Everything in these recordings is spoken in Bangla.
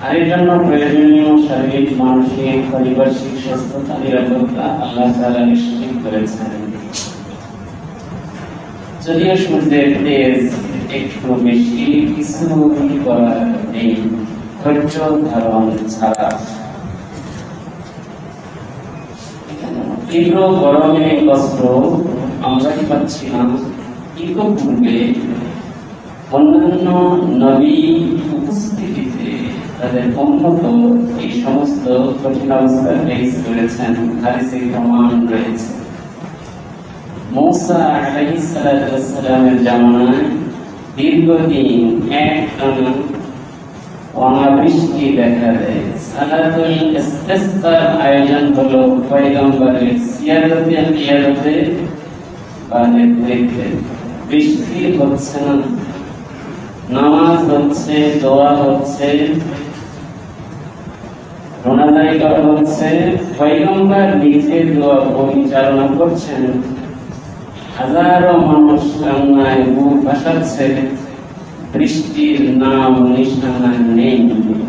আর এর জন্য প্রয়োজনীয় শারীরিক, মানসিক, পারিপার্শ্বিক সুস্থতা নিরাপত্তা আল্লাহ তাআলা নিশ্চিত করেছেন। যদিও সূর্যের তেজ একটু বেশি, কিছু করার নেই, ধৈর্য ধারণ ছাড়া। তীব্র গরমে কষ্ট আমরাই পাচ্ছি না, ইতোপূর্বে অন্যান্য নবী উপস্থিতিতে তাদের উন্নত এই সমস্ত কঠিন অবস্থা ফেস করেছেন, হাদিসে প্রমাণ রয়েছে। মূসা আলাইহিস সালামের জামানায় দীর্ঘদিন একটানা অনাবৃষ্টি দেখা দেয়। সালাতুল ইস্তিসকার আয়োজন হলো পয়গম্বরের সিয়ারতে বা নেতৃত্বে। বৃষ্টি হচ্ছে না, নামাজ হচ্ছে, দোয়া হচ্ছে, রোনাজারি করা হচ্ছে, পয়গম্বর নিজে দোয়া পরিচালনা করছেন। হাজারো মানুষ কান্নায় বুক ভাসাচ্ছে, বৃষ্টির নাম নিশানা নেই।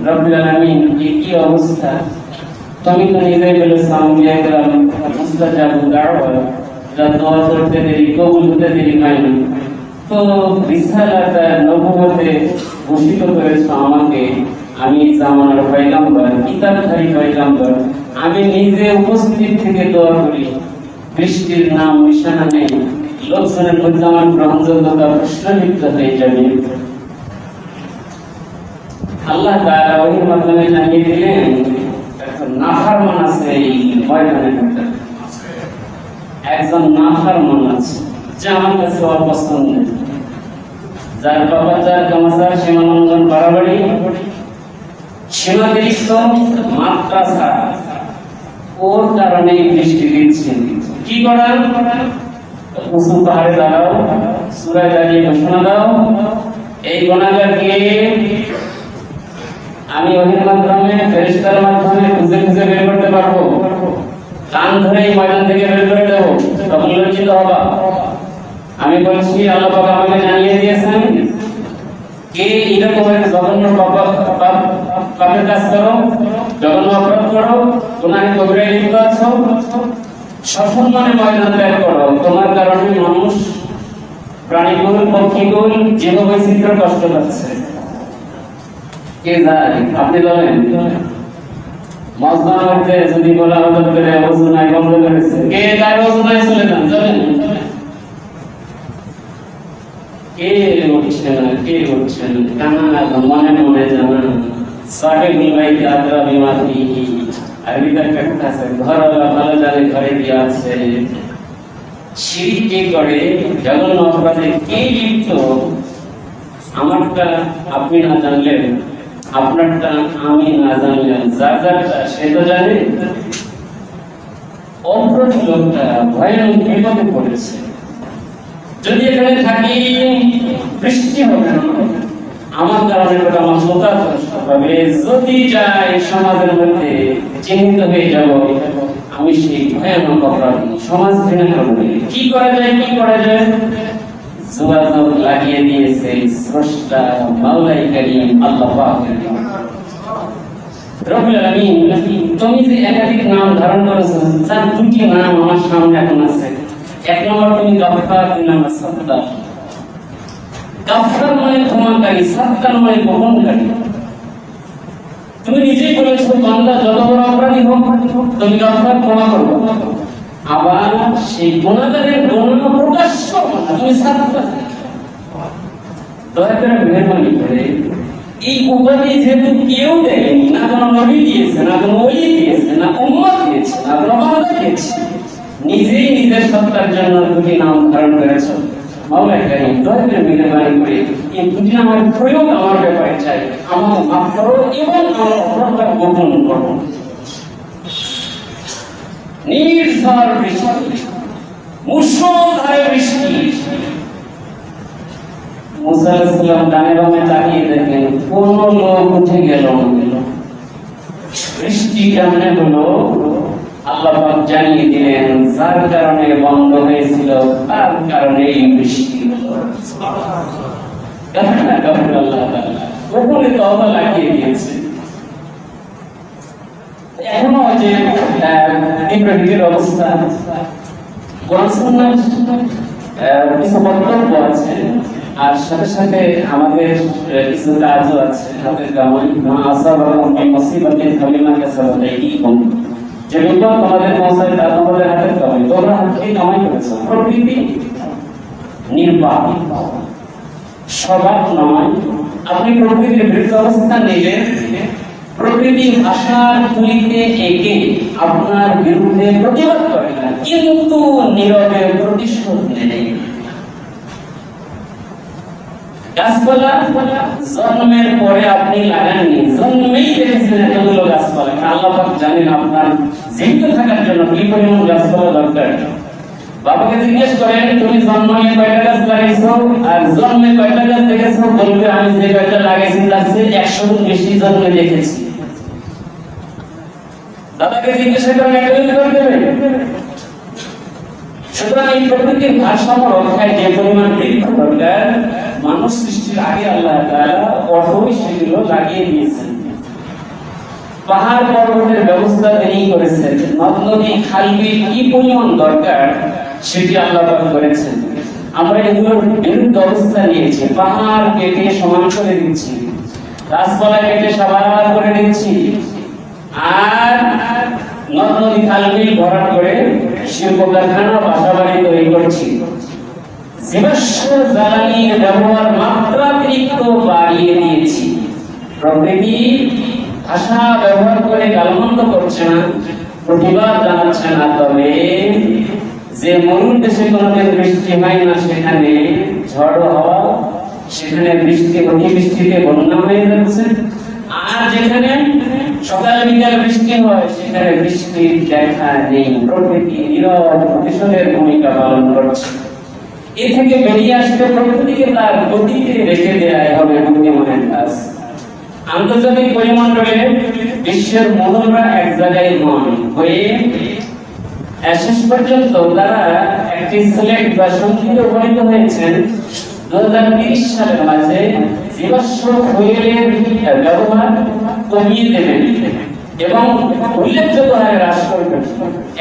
রব্বুল আলামিন কি অবস্থা! তুমি তো নিজেই বলেছো আম্বিয়া কেরাম মুস্তাজাবু দাওয়া, যারা দোয়া করতে দেরি, কবুল হতে দেরি হয় না। তো রিসালাত নবুয়তে ঘোষিত করেছো আমাকে, আমি জামানার পয়গম্বর, কিতাবধারী পয়গম্বর, আমি নিজে উপস্থিত থেকে দোয়া করি, বৃষ্টির নাম নিশানা নেই। লোকজনের মধ্যে আমার গ্রহণযোগ্যতা প্রশ্নবিদ্ধ হয়ে যাবে। আল্লাহ তাআলা ওহির মাধ্যমে জানিয়ে দিলেন, একজন নাফরমান আছে এই ময়দানের মধ্যে, একজন নাফরমান আছে যে আমার কাছে অপছন্দ, যার বাবা যার কামাচার সীমালঙ্ঘন বাড়াবাড়ি, সীমাতিরিক্ত মাত্রা ছাড়া, ওর কারণে বৃষ্টি দিচ্ছেন। কি করার? উঁচু পাহাড়ে দাঁড়াও, সূরায় দাঁড়িয়ে ঘোষণা দাও, এই গুনাহগারকে আমি ওহির মাধ্যমে, ফেরেশতার মাধ্যমে খুঁজে খুঁজে বের করতে পারবো, কান ধরে এই ময়দান থেকে বের করে দেবো, তখন লজ্জিত হবা। আমি বলছি, আল্লাহ পাক আমাকে জানিয়ে দিয়েছেন, কে এরকম জঘন্য পাপের কাজ করো, জঘন্য অপরাধ করো, গুনাহে কবিরায় লিপ্ত আছো, সসম্মানে ময়দান ত্যাগ করো। তোমার কারণে মানুষ, প্রাণীকুল, পক্ষীকুল, জীববৈচিত্র্য কষ্ট পাচ্ছে। কে যায়? আপনি বলেন। মসজিদের মধ্যে যদি বলা হতো করে ওযু নাই, বন্ধ করেছে, কে তার ওযু নাই, চলে যান, চলেন। কে উঠছে না, কে উঠছে না, কানা মনে মনে জানা সাহেবুল বাইত আদরা বিমাতিহি। আরবিতে একটা কথা আছে, ঘরওয়ালা ভালো জানে ঘরে কি আছে। শিরক কে করে, জঘন্য অপরাধে কে লিপ্ত, আমারটা আপনি না জানলেন, আপনারটা আমি না জানলেন, যার যারটা সে তো জানে। অপরাধী লোকটা ভয়ানক বিপদে পড়েছে। যদি এখানে থাকি, বৃষ্টি হবে না, আমার কারণে আমার সোতা কষ্ট পাবে। যদি যাই সমাজের মধ্যে চিহ্নিত হয়ে যাব, আমি সেই ভয়ানক অপরাধী, সমাজ ঘৃণা করবে। কি করা যায়, কি করা যায়? যোগাযোগ লাগিয়ে দিয়েছে স্রষ্টা মাওলাই কারীম আল্লাহ পাক। রব্বুল আলামিন, তুমি যে একাধিক নাম ধারণ করেছো, তার দুটি নাম আমার সামনে এখন আছে। এক নম্বর তুমি গাফফার, দুই নম্বর সাত্তার। গাফফার মানে ক্ষমাকারী, সাত্তার মানে বহনকারী। তুমি নিজেই বলেছো, বান্দা যত বড় অপরাধী হোক, তুমি গাফফার, ক্ষমা করবে। আবার সেই গুনাহগারের গুনাহ প্রকাশ করবে না, তুমি সাত্তার। দয়া করে মেহরবানি করে এই উপাধি যেহেতু কেউ দেয়নি, না কোনো নবী দিয়েছে, না কোনো ওলি দিয়েছে, না উম্মত দিয়েছে, না কোনো বান্দা দিয়েছে, নিজেই নিজের সত্তার জন্য দুটি নাম ধারণ করেছ। মাওলাই কারীম, দয়া করে মেহরবানি করে এই দুটি নামের প্রয়োগ আমার ব্যাপারে চাই। আমাকে মাফ করো এবং আমার অপরাধ গোপন করো। নির্ঝর বৃষ্টি, মুষলধারে বৃষ্টি। মুসা আলাইহিস সালাম ডানে বামে তাকিয়ে দেখেন, কোন লোক উঠে গেল না। বৃষ্টি কেমনে হলো? আল্লাহ পাক জানিয়ে দিলেন, যার কারণে বন্ধ হয়েছিল তার কারণেই বৃষ্টি হলো। সুবহানাল্লাহ। আল্লাহ তাআলা ওপরে তওবা লাগিয়ে দিয়েছে। যে ইব্রাহিমের অবস্থা, কোরআন সুন্নাহর কিছু বক্তব্য আছে, আর সাথে সাথে আমাদের কিছু কাজও আছে, হাতের কামাই। মা আসাবাকুম মিন মুসিবাতিন ফাবিমা কাসাবাত আইদিকুম, যে বিপদ তোমাদের পৌঁছায় তা তোমাদের হাতের কামাই, তোমরা হাতে কামাই করেছো। প্রকৃতি নির্বাক, স্বভাব নয়। আপনি প্রকৃতির বিরুদ্ধে অবস্থান নিলে প্রকৃতি ভাষার তুলিতে এঁকে আপনার বিরুদ্ধে প্রতিবাদ করে না, কিন্তু নীরবে প্রতিশোধ নেয়। গাছপালা জন্মের পরে আপনি লাগাননি, জন্মেই দেখেছেন এতগুলো গাছপালা। আল্লাহ পাক জানেন আপনার জীবিত থাকার জন্য কি পরিমাণ গাছপালা দরকার। বাবাকে জিজ্ঞেস করেন, তুমি জন্মে কয়টা গাছ লাগাইছো আর জন্মে কয়টা গাছ দেখেছো? বলবে, আমি যে কয়টা লাগাইছি তার চেয়ে 100 গুণ বেশি জন্মে দেখেছি। দাদাকে জিজ্ঞেস করেন, একদিন করে দেবে। সুতরাং এই প্রকৃতির ভারসাম্য রক্ষায় যে পরিমাণ বৃক্ষ দরকার, মানুষ সৃষ্টির আগে আল্লাহ তাআলা অটোই সেগুলো লাগিয়ে দিয়েছেন। পাহাড় পর্বতের ব্যবস্থা তিনি করেছেন, নদ নদী খাল বিল কি পরিমাণ দরকার সেটি আল্লাহ পাক করেছেন। আমরা এগুলোর বিরুদ্ধে অবস্থা নিয়েছি, পাহাড় কেটে সমান করে দিচ্ছি, গাছপালা কেটে সাবার করে দিচ্ছি, আর নদ নদী খাল বিল ভরাট করে শিল্প কারখানা বাসা বাড়ি তৈরি করছি। জীবাশ্ম জ্বালানির ব্যবহার মাত্রাতিরিক্ত বাড়িয়ে দিয়েছি। প্রকৃতি ভাষা ব্যবহার করে গালমন্দ করছে না, প্রতিবাদ জানাচ্ছে না। তবে যে মরুর দেশে কোনোদিন বৃষ্টি হয় না, সেখানে ঝড় হওয়া, সেখানে বৃষ্টি অতিবৃষ্টিতে বন্যা হয়ে যাচ্ছে। আর যেখানে সকাল বিকাল বৃষ্টি হয়, সেখানে বৃষ্টির দেখা নেই। প্রকৃতি নীরব প্রতিশোধের ভূমিকা পালন করছে। এ থেকে বেরিয়ে আসতে প্রকৃতিকে তার গতিতে রেখে দেওয়াই হবে বুদ্ধিমানের কাজ। আন্তর্জাতিক পরিমণ্ডলে বিশ্বের মহলরা এক জায়গায় হয়ে শেষ পর্যন্ত তারা একটি সিলেক্ট বা সংখ্যিতে উপনীত হয়েছেন 2030 সালের মাঝে জীবাশ্ম ফুয়েলের ব্যবহার কমিয়ে দেবেন এবং উল্লেখযোগ্য হারে হ্রাস করবেন।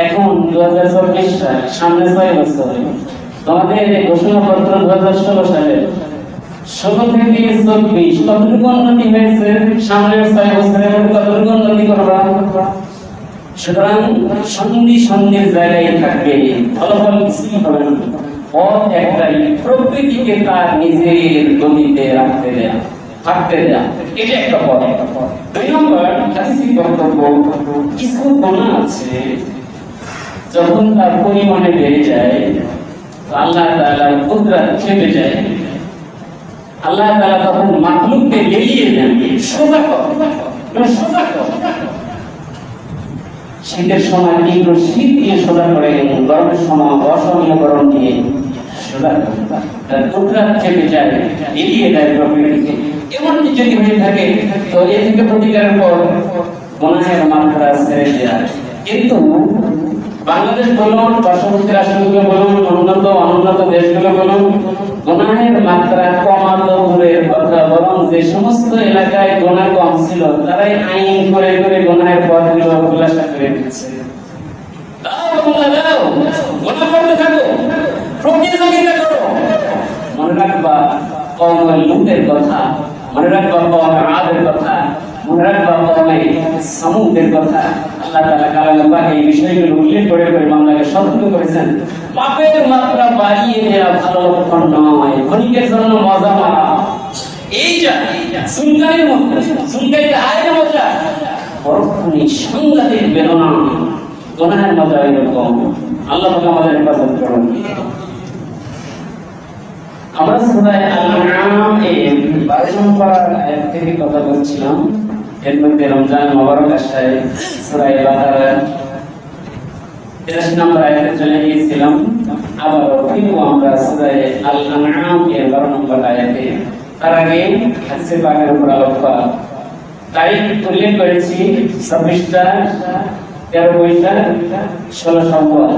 এখন 2024 সাল, সামনে 6 বছর। তোমাদের ঘোষণাপত্র 2016 সালে 16 থেকে 24 কতটুকু উন্নতি হয়েছে? সামনের 6 বছরের মধ্যে কতটুকু উন্নতি করবা? সুতরাং সন্ধির জায়গায় থাকবে, ফলাফল কিছুই হবে না। পথ একটাই, প্রকৃতিকে তার নিজের গতিতে রাখতে দেয়া, থাকতে দেয়া, এটা একটা পথ। 2 নম্বর হাদিসের বক্তব্য, কিছু গুনাহ আছে যখন তার পরিমাণে বেড়ে যায়, আল্লাহ তাআলার কুদরত খেপে যায়। আল্লাহ তাআলা তখন মাখলুককে বেরিয়ে দেন, সোজা কর। শীতের সময় তীব্র শীত দিয়ে সোজা করে, গরমের সময় অসহনীয় গরম দিয়ে সোজা করে। তার কুদরত খেপে যায়, এড়িয়ে দেয় প্রকৃতিকে। এমন যদি হয়ে থাকে, তো এ থেকে প্রতিকারের পর গুনাহের মাত্রা ছেড়ে দেয়া। কিন্তু বাংলাদেশ বলুন, পার্শ্ববর্তী রাষ্ট্রগুলো বলুন, অনুন্নত দেশগুলো বলুন, গুনাহের মাত্রা কমানো দূরের কথা, বরং যে সমস্ত এলাকায় গুনাহ কম ছিল, তারাই আইন করে করে গুনাহের পথগুলো খোলাসা করে দিচ্ছে। গুনাহ করতে থাকো, প্রতিযোগিতা করো। মনে রাখবা কওম লূতের কথা, মনে রাখবা কওম আদের কথা, মনে রাখবা কওম সামূদের কথা। আল্লাহ তাআলা কালামে পাকে এই বিষয়গুলো উল্লেখ করে করে বাংলাকে সতর্ক করেছেন। পাপের মাত্রা বাড়িয়ে দেওয়া ভালো লক্ষণ নয়, ক্ষণিকের জন্য মজা মারা। এইটা সুলকানের মধ্যে, সুলকানিতে আয়ের মজা, পরক্ষণে সাংঘাতিক বেদনা। গুনাহের মজা এরকম। আল্লাহ পাক আমাদের হেফাজত করুন। আমরা সূরা আল-আনআম এর 22 নম্বর আয়াত থেকে কথা বলছিলাম। এর মধ্যে রমজান মুবারক আসায় সূরা বাকারা 83 নম্বর আয়াতে চলে গিয়েছিলাম। আবার ফিরবো আমরা সূরা আল-আনআম এর 12 নম্বর আয়াতে। তার আগে হাদিসে পাকের উপর আলোকপাত, তারিখ উল্লেখ করেছি 26টা, 13 বৈশাখ, 16 শাওয়াল।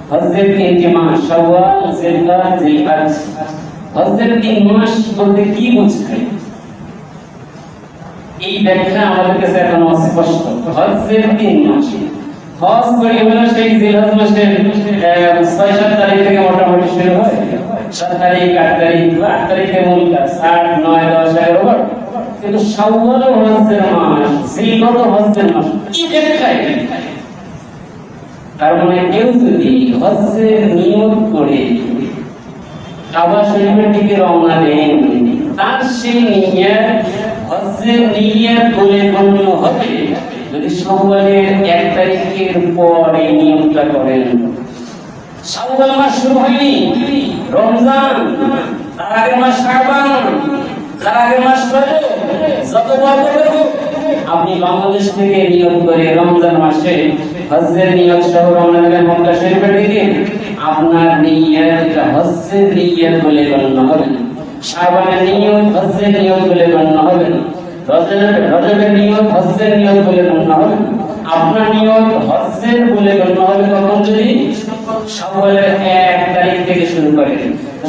হজ্জের 3টি মাস, শাওয়াল, জিলকাদ, জিলহজ। হজ্জের 3 মাস বলতে কি বোঝায়? এই ব্যাখ্যা আমাদের কাছে এখন অস্পষ্ট। হজ্জের 3 মাস, হজ করি হলো সেই জিলহজ মাসের 6-7 তারিখ থেকে মোটামুটি শুরু হয়। 7 তারিখ, 8 তারিখ, 8 তারিখে মূল কাজ, 8, 9, 10, 11 কিন্তু শাওয়াল হজ্জের মাস, জিলহজ হজ্জের মাস, কি ব্যাখ্যা? তার মানে কেউ যদি হজ্জের নিয়ত করে কাবা শরীফের দিকে রওনা দেন, তার সেই নিয়ত হজ্জের নিয়ত বলে গণ্য হবে যদি শাওয়ালের 1 তারিখের পর এই নিয়তটা করেন। শাওয়াল মাস শুরু হয়নি, রমজান, তার আগের মাস শাবান, তার আগের মাস রজব, যত বছর হোক আপনি বাংলাদেশ থেকে নিয়ত করে রমজান মাসে হজ্জের নিয়ত সহ রওনা দিলেন মক্কা শরীফের দিকে, আপনার নিয়তটা হজ্জের নিয়ত বলে গণ্য হবে না। শাবানের নিয়ত হজ্জের নিয়ত বলে গণ্য হবে না। রজবের নিয়ত হজ্জের নিয়ত বলে গণ্য হবে না। আপনার নিয়ত হজ্জের বলে গণ্য হবে কখন? যদি শাওয়ালের 1 তারিখ থেকে শুরু করেন।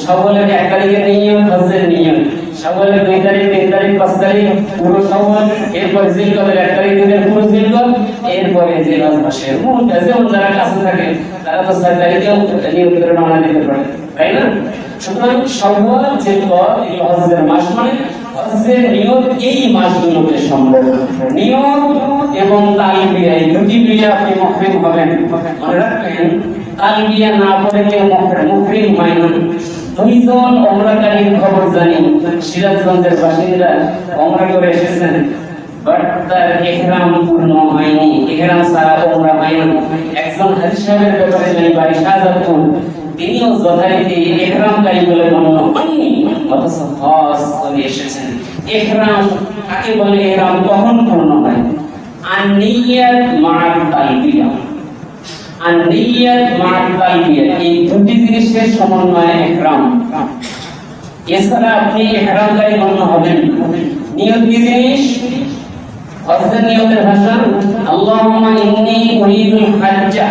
শাওয়ালের 1 তারিখের নিয়ত হজ্জের নিয়ত, শাওয়ালের 2 তারিখ, 3 তারিখ, 5 তারিখ পুরো শাওয়াল, এরপর জিলকদের 1 তারিখ দিনের পুরো জিলকদ, এরপরে জিলহজ মাসের মূল কাজ। যেমন যারা কাছে থাকে তারা তো 6 তারিখেও নিয়ত করে রওনা দিতে পারে, তাই না? সুতরাং শাওয়াল, জিলকদ এই হজ্জের মাস, মানে হজ্জের নিয়ত এই মাসগুলোতে সম্ভব। নিয়ত এবং তালবিয়া এই দুটি মিলে আপনি মুহরিম হবেন। মনে রাখবেন, তালবিয়া না পড়ে কেউ মুহরিম হয় না। 2 জন ওমরাকারীর খবর জানি, সিরাজগঞ্জের বাসিন্দা, ওমরা করে এসেছেন, বাট তার ইহরাম পূর্ণ হয়নি, ইহরাম ছাড়া ওমরা হয়নি। একজন হাজী সাহেবের ব্যাপারে জানি, বাড়ি শাহজাদপুর, তিনিও যথারীতি ইহরামকারী বলে গণ্য হননি, অথচ হজ করে এসেছেন। ইহরাম কাকে বলে? ইহরাম কখন পূর্ণ হয়? আন-নিয়াত মা'আত তালবিয়া, আন-নিয়াত মা'আত তালবিয়া, এই দুটি জিনিসের সমন্বয়ে ইহরাম। এছাড়া আপনি ইহরামকারী গণ্য হবেন। নিয়ত কি জিনিস? হজ্জের নিয়তের ভাষা আল্লাহুম্মা ইন্নী উরিদুল হাজ্জা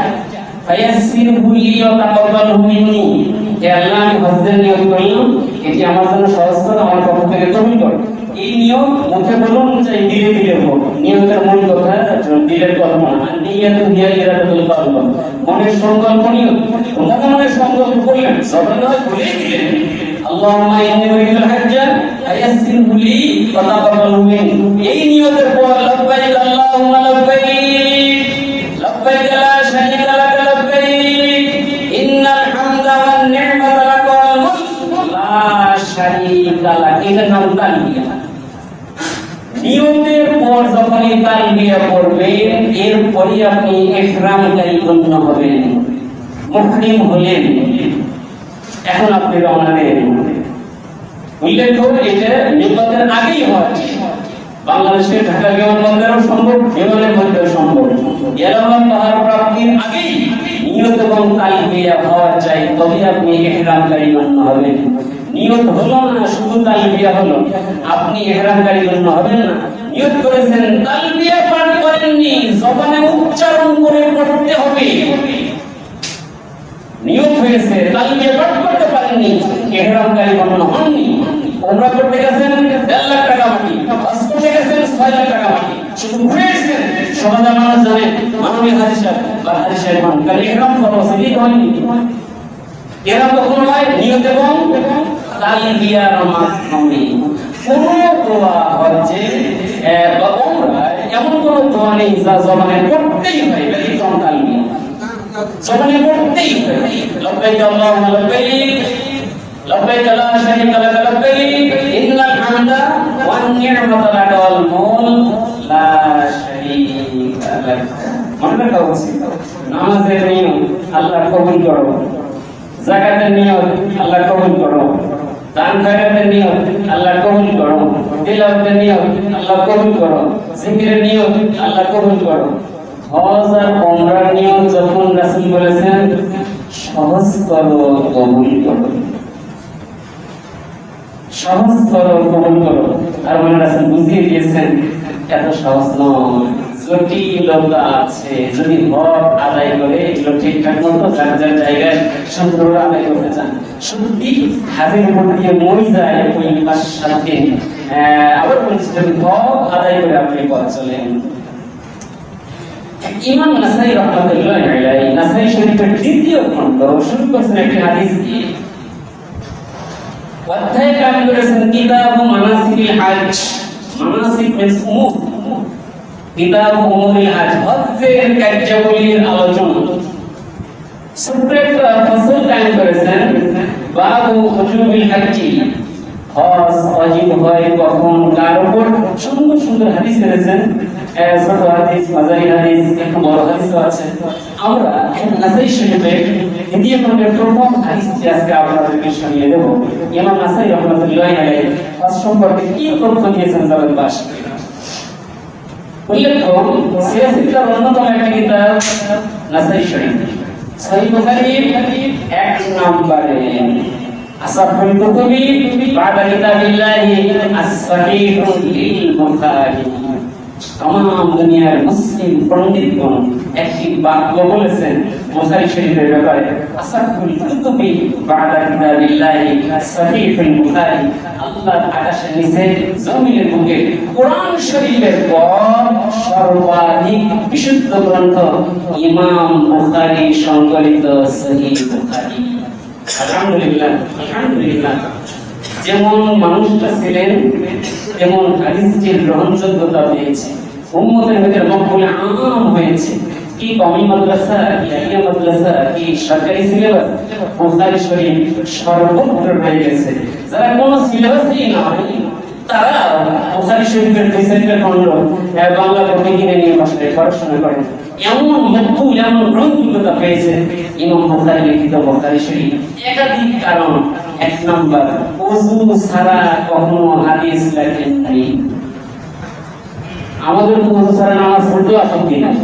ফায়াসসিরহু লি ওয়া তাকাব্বালহু মিন্নি। হে আল্লাহ, আমি হজ্জের নিয়ত করলাম, এটি আমার জন্য সহজ করো, আমার পক্ষ থেকে কবুল করো। এই নিয়ত মুখে বলুন, চাই দিলে দিলে হোক। নিয়তের মূল কথা দিলের কল্পনা, নিয়ত হিয়া ইরাদাতুল কলব, মনের সংকল্প নিয়ত। মনের সংকল্প করলেন, জবানে হয় বলেই দিলেন আল্লাহুম্মা ইন্নী উরিদুল হাজ্জা ফায়াসসিরহু লি ওয়া তাকাব্বালহু মিন্নি। এই নিয়তের পর লাব্বাইক আল্লাহুম্মা লাব্বাইক, লাব্বাইক লা শারীকা লাক লাব্বাইক, ইন্নাল হামদা ওয়ান নি'মাতা লাক ওয়াল মুলক লা শারীকা লাক। এটার নাম তালবিয়া। নিয়তের পর যখনই তালবিয়া পড়বেন, এরপরই আপনি ইহরামকারী গণ্য হবেন, মুহরিম হলেন। এখন আপনি রওনা দেন। উল্লেখ করে এটা নিয়তের আগেই হয়। বাংলাদেশের ঢাকা বিমানবন্দরেও সম্ভব, বিমানের মধ্যেও সম্ভব। এলাকার পাহাড় প্রাপ্তির আগেই নিয়ত এবং তালবিয়া হওয়া চাই, তবে আপনি ইহরামকারী গণ্য হবেন। নিয়ত হলো না, শুধু তালবিয়া হলো, আপনি ইহরামকারী গণ্য হবেন না। নিয়ত করেছেন, তালবিয়া পাঠ করেননি, জবানে উচ্চারণ করে পড়তে হবে। নিয়ত হয়েছে, তালবিয়া পাঠ করতে পারেননি, ইহরামকারী গণ্য হননি। ওমরা করতে গেছেন 1.5 লাখ টাকা বাকি, হজ করতে গেছেন 6 লাখ টাকা বাকি, শুধু ঘুরে এসেছেন। সমাজের মানুষ জানে মাননীয় হাজী সাহেব বা হাজী সাহেব মান কাল ইহরাম ফরজ এই হয়নি। ইহরাম তখন হয় নিয়ত এবং তালবিয়ার মাধ্যমে। কোন দোয়া হচ্ছে বা ওমরায় এমন কোন দোয়া নেই যা জবানে পড়তেই হয়, ব্যতিক্রম তালবিয়া জবানে পড়তেই হয়। লব্বাইক আল্লাহুম্মা লব্বাইক, লব্বাইক লা শারীকা লাক লব্বাইক, ইন্নাল হামদা ওয়ান নি'মাতা লাক ওয়াল মুলক লা শারীকা লাক। মনে রাখা উচিত, নামাজের নিয়ত আল্লাহ কবুল করো, যাকাতের নিয়ত আল্লাহ কবুল করো, দান খয়রাতের নিয়ত আল্লাহ কবুল করো, তিলাওয়াতের নিয়ত আল্লাহ কবুল করো, জিকিরের নিয়ত আল্লাহ কবুল করো। হজ আর ওমরার নিয়ত যখন রাসূল বলেছেন সহজ করো কবুল করো, সহজ করো কবুল করো, আর মানে রাসূল বুঝিয়ে দিয়েছেন এত সহজ নয়, জটিলতা আছে। যদি হক আদায় করে এগুলো ঠিকঠাক মতো যার যার জায়গায় সুন্দরভাবে আদায় করতে চান, সত্যি হাজের উপর দিয়ে মই যায় ওই 5-7 দিন আবার বলছি যদি হক আদায় করে আপনি পথ চলেন। ইমাম নাসাই রাহমাতুল্লাহি আলাইহি নাসাই শরীফের দ্বিতীয় খণ্ড শুরু করেছেন একটি হাদিস দিয়ে। অধ্যায় কাম করেছেন কিতাবু মানাসিকিল হজ। মানাসিক মিনস উমুর, কিতাবু উমুরিল হজ, হজ্জের কার্যাবলীর আলোচনা। ছোট্ট একটা ফসল কায়েম করেছেন বাবু উজুবিল হজ্জি, হজ ওয়াজিব হয় কখন কার উপর। সুন্দর সুন্দর হাদিস এনেছেন, ছোট হাদিস, মাঝারি হাদিস, একটু বড় হাদিসও আছে। আমরা নাসাই শরীফের দ্বিতীয় খণ্ডের প্রথম হাদিসটি আজকে আপনাদেরকে শুনিয়ে দেব। ইমাম নাসাই রাহমাতুল্লাহি আলাইহি হজ সম্পর্কে কি তথ্য দিয়েছেন জানেন? বাস উল্লেখ্য সিরাজের অন্যতম একটি কিতাব নাসাই শরীফ। সহিহ বুখারীর 1 নম্বরে আসাফুল কুতুবি বাদা কিতাবিল্লাহি as-সাহিহুল লিল বুখারী। तमाम দুনিয়ার মুসলিম পণ্ডিতগণ একটি বাক্য বলেছেন বুখারী শরীফের ব্যাপারে, আসাফুল কুতুবি বাদা কিতাবিল্লাহি as-সাহিহুল বুখারী। আল্লাহর আকাশের নিচে জমিনের বুকে কোরআন শরীফের পর সর্বাধিক বিশুদ্ধ গ্রন্থ ইমাম বুখারী সংকলিত সহিহ বুখারী। আলহামদুলিল্লাহ, আলহামদুলিল্লাহ। যেমন মানুষটা ছিলেন তেমন হাদিসটির গ্রহণযোগ্যতা পেয়েছে, উম্মতের ভিতরে মকবুলে আম হয়েছে। কি কওমি মাদ্রাসা, কি আলিয়া মাদ্রাসা, কি সরকারি সিলেবাস, বুখারী শরীফ সর্বত্র হয়ে গেছে। যারা কোনো সিলেবাসই নাই তারা বুখারী শরীফের 2-4টা খণ্ড বাংলা বই কিনে নিয়ে বাসায় পড়াশোনা করেন। এমন মকবুল, এমন গ্রহণযোগ্যতা পেয়েছে ইমাম বুখারী লিখিত বুখারী শরীফ। একাধিক কারণ। 1 নম্বর, ওযু ছাড়া কখনো হাদিস লেখেন নাই। আমাদের তো ওযু ছাড়া নামাজ পড়তে আসক্তি নাই।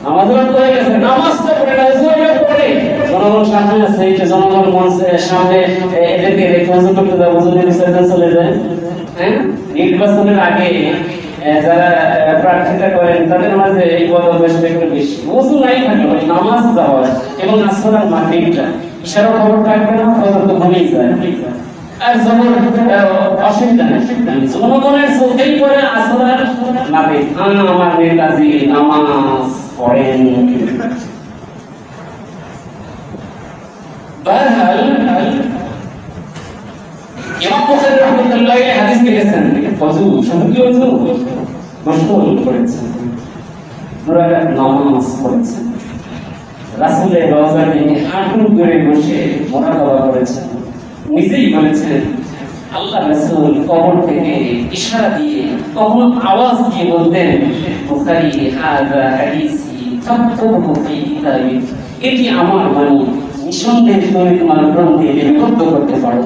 আমাদের তো হয়ে গেছে নামাজটা পড়ে না, ওযুটা পড়ে। জনগণ সামনে আছে, এই যে জনগণ মঞ্চের সামনে এদেরকে রেখে ওযু করতে যায়, ওযু নিয়ে বিসর্জন চলে যায়। হ্যাঁ, নির্বাচনের আগে যারা প্রার্থিতা করেন তাদের মাঝে এই বদভ্যাস একটু বেশি। ওযু নাই থাকলে নামাজ যাওয়া এবং আসর আর মাগরিবটা ইশারা খবর থাকবে না, ফজর তো ঘুমিয়ে যায়। আর যখন অসুবিধা নেই, জনগণের চোখেই পড়ে আসর আর মাগরিব। আমার নেতাজি নামাজ পড়েন। বারহাল ইমাম বুখারী রাহমাতুল্লাহি আলাইহি হাদিস লিখেছেন, ওযু শুধু কি ওযু গোসল করেছেন, দুরাকাত নামাজ পড়েছেন, রাসূলের রওজা নিয়ে হাঁটু করে বসে মুরাকাবা করেছেন। নিজেই বলেছেন আল্লাহ রাসূল কবর থেকে ইশারা দিয়ে কখনো আওয়াজ দিয়ে বলতেন, বুখারী হাযা হাদিসি ফাকতুবহু ফি কিতাবি, এটি আমার বাণী, নিঃসন্দেহে তুমি তোমার গ্রন্থে লিপিবদ্ধ করতে পারো।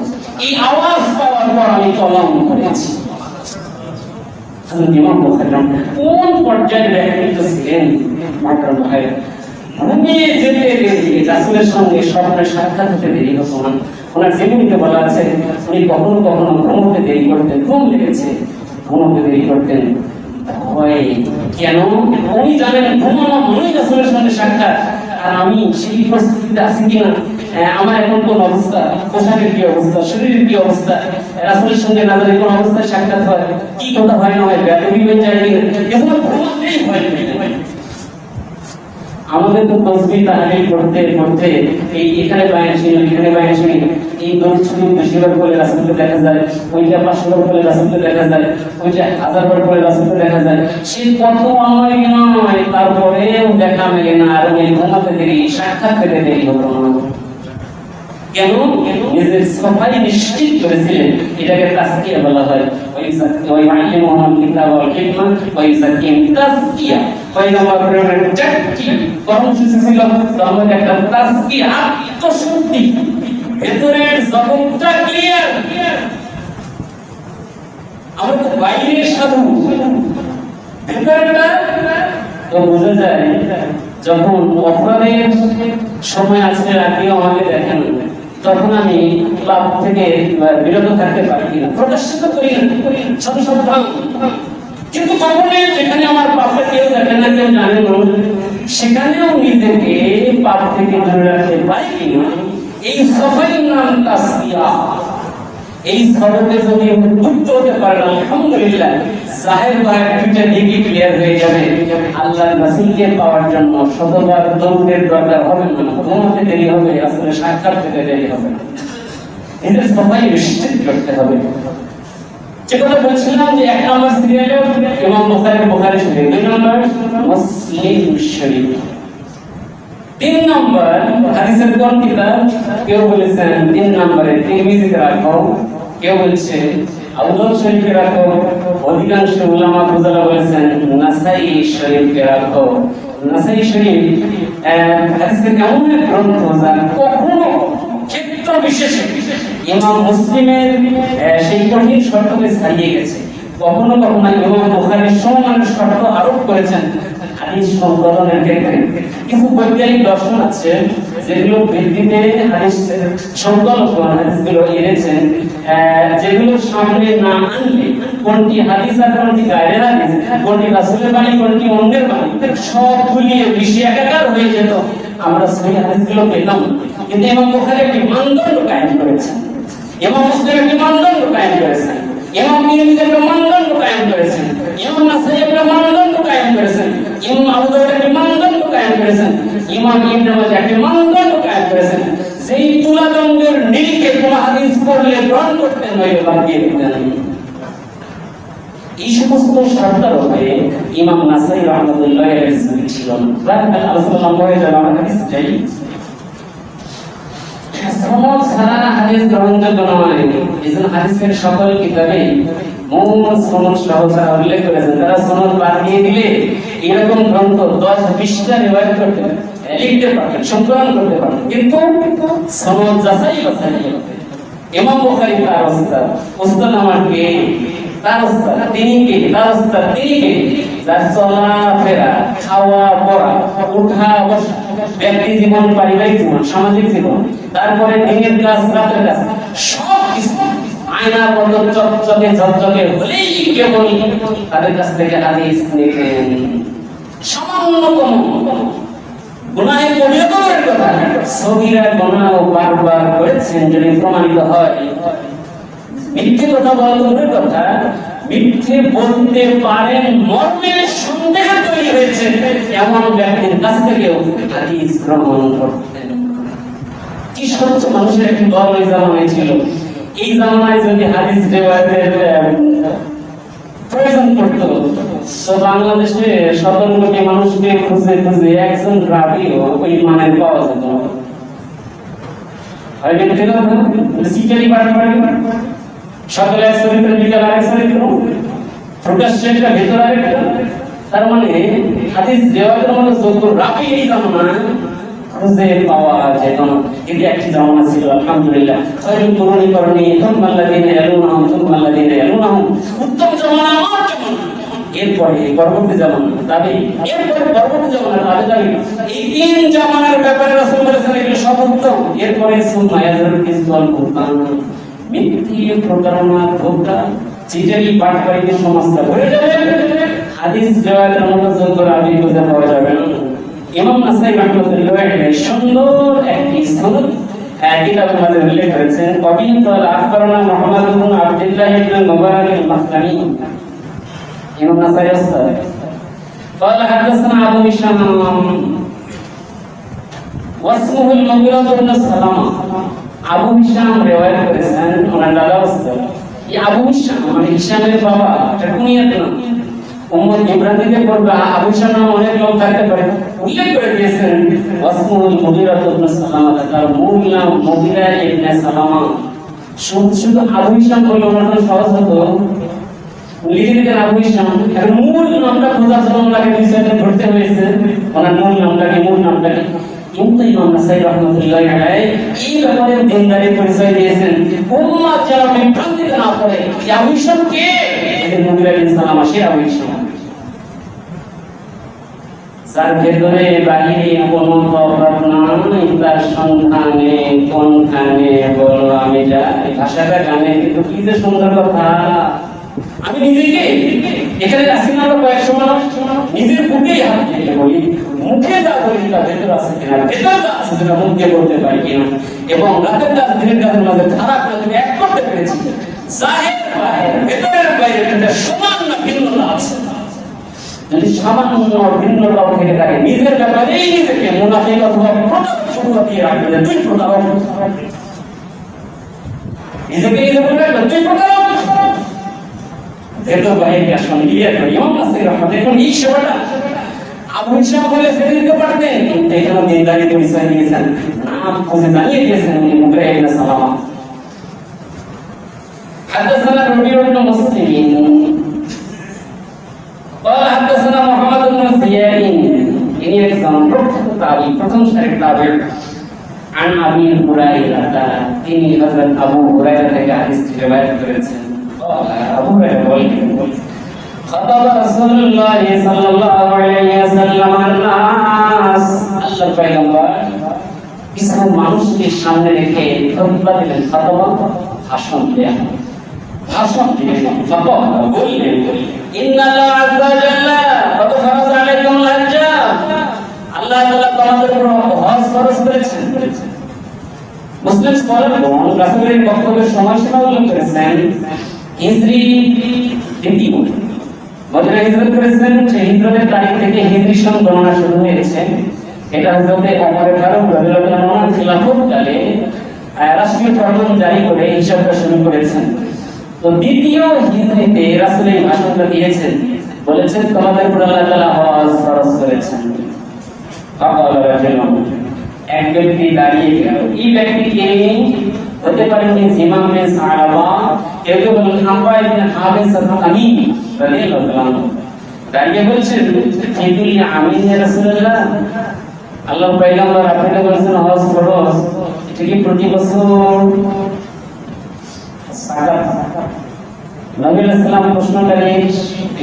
এই আওয়াজ পাওয়ার পর আমি কলম করেছি। ইমাম বুখারী কোন পর্যায়ের ব্যক্তিত্ব ছিলেন? মাকরুম ভাই, ঘুমিয়ে যেতে দেরি, রাসূলের সঙ্গে স্বপ্নে সাক্ষাৎ হতে দেরি হতো না। ওনার জীবনীতে বলা আছে উনি কখনো কখনো ঘুমোতে দেরি করতেন, ঘুম লেগেছে ঘুমোতে দেরি করতেন। ভয় কেন? উনি জানেন ঘুমানো মানেই রাসূলের সঙ্গে সাক্ষাৎ। আর আমি সেই পরিস্থিতিতে আছি কিনা, আমার এখন কোন অবস্থা, পোশাকের কি অবস্থা, শরীরের কি অবস্থা, রাসূলের সঙ্গে না জানি কোন অবস্থায় সাক্ষাৎ হয়, কি কথা হয় না হয়, বেয়াদবি হয়ে যায় কিনা, এগুলো ঘুমাতেই ভয় লাগে। আমাদের তো তাসবিহ তাহলিল করতে করতে এই এখানে বয়ান শুনি, এখানে বয়ান শুনি, এই দরুদ শরীফ 200 বার পড়লে রাসূলকে দেখা যায়, ওইটা 500 বার পড়লে রাসূলকে দেখা যায়, ওইটা 1000 বার পড়লে রাসূলকে দেখা যায়। সে কত আমল নয়, তারপরেও দেখা মেলে না। আর ওই ঘুমাতে দেরি, সাক্ষাৎ পেতে দেরি হতো না। কেন? নিজের সফাই নিশ্চিত করেছিলেন। এটাকে তাসকিয়া বলা হয়। ওই মাইলুমুল কিতাব ওয়াল হিকমা ওয়া ইউযাক্কিম, তাসকিয়া। পয়গম্বর প্রেরণের চারটি কর্মসূচি ছিল, তার মধ্যে একটা তাসকিয়া, আত্মশুদ্ধি, ভেতরের জগৎটা ক্লিয়ার। আমরা তো বাইরের সাধু, ভেতরটা তো বোঝা যায়। যখন অপরাধের সময় আসলে রাখিও আমাকে দেখেন, তখন আমি পাপ থেকে বিরত থাকতে পারি কিনা, প্রকাশিত করি না, সন্তান। কিন্তু কখনোই যেখানে আমার পাপে কেউ দেখে না, কেউ জানে না, সেখানেও নিজেকে পাপ থেকে দূরে রাখতে পারি কিনা, এই সফাইয়ের নাম তাসকিয়া। এই সবকে যদি উদ্বুদ্ধ হতে পারেন আলহামদুলিল্লাহ, জাহের ভাইয়ের দুইটা দিকই ক্লিয়ার হয়ে যাবে। আল্লাহর রাসূলকে পাওয়ার জন্য শতবার দৌড়ের দরকার হবে না, ঘুমাতে দেরি হবে, আসলে সাক্ষাৎ পেতে দেরি হবে না। এদের সবাই নিশ্চিত করতে হবে। যে কথা বলছিলাম যে 1 নম্বর সিরিয়ালে ইমাম বুখারী শরীফ, 2 নম্বর মুসলিম শরীফ, 3 নম্বর হাদিসের কোন কিতাব? কেউ বলেছেন 3 নম্বরে তিরমিজিতে রাখো, কেউ বলছে আবু দাউদ শরীফে রাখো, অধিকাংশ উলামা ফুজালা বলেছেন নাসাই শরীফে রাখো। নাসাই শরীফ হাদিসের এমন এক গ্রন্থ যা কখনো ক্ষেত্র বিশেষে ইমাম মুসলিমের সেই কঠিন শর্তকে ছাড়িয়ে গেছে, কখনো কখনো ইমাম বুখারীর সমমানের শর্ত আরোপ করেছেন হাদিস সংকলনের ক্ষেত্রে। কিছু বৈজ্ঞানিক দর্শন আছে যেগুলো ভিত্তিতে হাদিস সংকলন হাদিসগুলো এনেছেন, যেগুলো সামনে না আনলে কোনটি হাদিস আর কোনটি গায়রে হাদিস, কোনটি রাসূলের বাণী কোনটি অন্যের বাণী সব গুলিয়ে মিশে একাকার হয়ে যেত, আমরা সহিহ হাদিসগুলো পেতাম। কিন্তু ইমাম বুখারী একটি মানদণ্ড কায়েম করেছেন, ইমাম মুসলিম একটি মানদণ্ড কায়েম করেছেন, ইমাম তিরমিজি একটি মানদণ্ড কায়েম করেছেন, ইমাম নাসাই একটি মানদণ্ড কায়েম করেছেন, ইমাম আবু দাউদ একটি মানদণ্ড কায়েম করেছেন, ইমাম ইবনে মাজাহ একটি মানদণ্ড কায়েম করেছেন। সেই তুলাদণ্ডের নিরিখে কোন হাদিস পড়লে গ্রহণ করতেন নইলে বাদ দিয়ে দিতেন। এই সমস্ত শর্তের উপরে ইমাম নাসাই রাহমাতুল্লাহি আলাইহি ছিল না। আলোচনা লম্বা হয়ে যাবে, আমরা হাদিস চাই। সনদ ছাড়া হাদিস গ্রহণযোগ্য নয়। এইজন্য হাদিসের সকল কিতাবে মূল সনদ সহ ছাড়া উল্লেখ করেছেন। তারা সনদ বাদ দিয়ে দিলে এরকম গ্রন্থ 10-20টা রিওয়ায়াত করতে লিখতে পারতেন, সংকলন করতে পারতেন, কিন্তু সনদ যাচাই বাছাই করতে। ইমাম বুখারী তার ওস্তাদ আমার কে, তার ওস্তাদ তিনি কে, তার ওস্তাদ তিনি কে, যার চলাফেরা, খাওয়া পড়া, উঠা বসা, ব্যক্তি জীবন, পারিবারিক জীবন, সামাজিক জীবন, তারপরে দিনের কাজ, রাতের কাজ, সব কিছু আয়নার মতো চকচকে ঝকঝকে হলেই কেবল তাদের কাছ থেকে হাদিস নিতেন। সামান্যতম গুনাহে কবিরার কথা, সগীরা গুনাহ বারবার করেছেন যদি প্রমাণিত হয়, মিথ্যে কথা বলা দূরের কথা, মিথ্যে বলতে পারেন মর্মের সন্দেহ তৈরি হয়েছে এমন ব্যক্তির কাছ থেকেও হাদিস গ্রহণ করতেন। কি সচ্চ মানুষের একটি দল ওই জামানায় ছিল। এই জামানায় যদি হাদিস রিওয়ায়াতের প্রয়োজন পড়তো তো বাংলাদেশে 17 কোটি মানুষকে খুঁজে খুঁজে একজন রাবিও ওই মানের পাওয়া যেত না। হয় কিন্তু সিটারি পাঠ করে সকালে এক চরিত্র, বিকাল আরেক চরিত্র, প্রকাশ্যে একটা ভেতর আরেকটা। তার মানে হাদিস রিওয়ায়াতের মতো যোগ্য রাবি এই জামানায় খুঁজে পাওয়া যেত না। কিন্তু একটি জামানা ছিল আলহামদুলিল্লাহ, খায়রুল কুরুনি করনি তুমাল্লাযিনা ইয়ালুনাহুম তুমাল্লাযিনা ইয়ালুনাহুম, উত্তম জামানা আমার জামানা, এরপরে পরবর্তী জামানা তবে এরপরে পরবর্তী জামানা তবে এই 3 জামানার ব্যাপারে রাসূল বলেছেন এগুলো সব উত্তম। এরপরে সুম্মা ইয়াজরুল কিসওয়াল কুরআন, মিথ্যে প্রতারণা, ধোঁকা, চিটারি বাটপাড়িদের সমাজটা ভরে যাবে। হাদিস রিওয়ায়াতের মতো যোগ্য রাবি খুঁজে পাওয়া যাবে না। ইমাম নাসাই রাহমাতুল্লাহি আলাইহি সুন্দর একটি সনদ কিতাবের মধ্যে উল্লেখ করেছেন। কবিন তাল আখবারনা মুহাম্মদ ইবনে আব্দুল্লাহ ইবনে মুবারাক আল-মাসলামি, ইমাম নাসাই ওস্তাদ قال حدثنا ابو هشام واسمه المغيرة بن سلمة। আবু হিশাম রিওয়ায়াত করেছেন ওনার দাদা ওস্তাদ। এই আবু হিশাম মানে হিশামের বাবা, এটা কুনিয়াত না। উম্মত ইব্রাহিমকে পড়বে আবু হিশাম নামে অনেক লোক থাকতে পারে, উল্লেখ করে দিয়েছেন ওয়াসমুল মুগীরা ইবনে সালামা, তার মূল নাম মুগীরা ইবনে সালামা। শুধু আবু হিশাম বলে ওনার সহজ হতো, লিখে আবু হিশাম, এখন মূল নামটা খোঁজার জন্য লাগে বিষয়টা ধরতে হয়েছে ওনার মূল নামটা কি, মূল নামটা কি। কিন্তু ইমাম নাসাই রাহমাতুল্লাহি আলাইহি এই ব্যাপারে দিনদারি পরিচয় দিয়েছেন, উম্মাহ যেন বিভ্রান্তিতে না পড়ে। আবু হিশাম কে? এদের মুগীরা ইবনে সালামা, সে আবু হিশাম যার ভেতরে বাহিরে কোনো তফাৎ নাই, তার সন্ধানে কোনখানে বলো আমি যাই। ভাষাটা গানে কিন্তু কি যে সুন্দর কথা। আমি নিজেকে এখানে আসি না, কয়েকশো মানুষ নিজের বুকেই হাত দিয়ে বলি, মুখে যা বলি তা ভেতর আছে কিনা, ভেতর যা আছে সেটা মুখে বলতে পারি কিনা, এবং রাতের কাজ দিনের কাজের মাঝে খারাপ না, তুমি এক করতে পেরেছি জাহির বাহির ভেতরের বাইরে একটা সমান না ভিন্নতা আছে। যদি সামান্য ভিন্নতা থেকে থাকে নিজের ব্যাপারেই নিজেকে মুনাফিক অথবা প্রতারণা দিয়ে রাখবে, তুই প্রতারক, নিজেকে তুই প্রতারক। ভেতর বাইরে সঙ্গিয়ে ইমাম নাসির রহমাতুল্লাহ দেখুন এই সেবাটা আবু হিশাম বলে ফেলে দিতে পারতেন, কিন্তু এখানে দিনদারি পরিচয় দিয়েছেন, নাম খুঁজে জানিয়ে দিয়েছেন উনি মুগরা ইবনে সালামা। حدثنا ربيع بن مسلم قال حدثنا محمد بن زياد ইনি একজন প্রখ্যাত তাবী, প্রথম সারির তাবী। عن ابي هريره তিনি হযরত আবু হুরায়রা থেকে হাদিসটি রওয়ায়াত করেছেন। আবু হুরায়রা বলেন خطب رسول الله صلى الله عليه وسلم الناس, আল্লাহর পয়গম্বর কিছু মানুষকে সামনে রেখে খুতবা দিলেন। খাতবা ভাষণ দেয়া, ভাষণ দিলেন, খাতবা বললেন ইন্নাল্লাহ আযজা ওয়া জাল্লা কদ ফারাজ আলাইকুম আল-হজ্জা, আল্লাহ তাআলা তোমাদের উপর হজ ফরজ করেছেন। মুসলিম স্কলারগণ রাসূলের বক্তব্যের সময়সীমা উল্লেখ করেছেন হিজরি 3 মদিনা হিজরত করেছিলেন, সেই হিজরতের তারিখ থেকে হিজরি সন গণনা শুরু হয়েছে। এটা হযরতে ওমর ফারুক রাদিয়াল্লাহু আনহু খিলাফত কালে রাষ্ট্রীয় ফরমান জারি করে হিসাবটা শুরু করেছেন। তো দ্বিতীয় হিজরিতে রাসূল এই ভাষণটা দিয়েছেন, বলেছেন তোমাদের উপর আল্লাহ তাআলা হজ ফরজ করেছেন। ফাকালা রাজুলুন, এক ব্যক্তি দাঁড়িয়ে গেল। এই ব্যক্তিকে হতে পারেন ইমাম ইবনে সালাবা, কেউ কেউ বলেন আমরা ইবনে হাবিস আল-তামিমি রাদিয়াল্লাহু আনহু। দাঁড়িয়ে বলছেন ফিকুল আমিন ইয়া রাসূলুল্লাহ, আল্লাহর পয়গম্বর আপনি বলেছেন হজ ফরজ, এটা কি প্রতি বছর? নবী সাল্লাল্লাহু আলাইহি প্রশ্নটা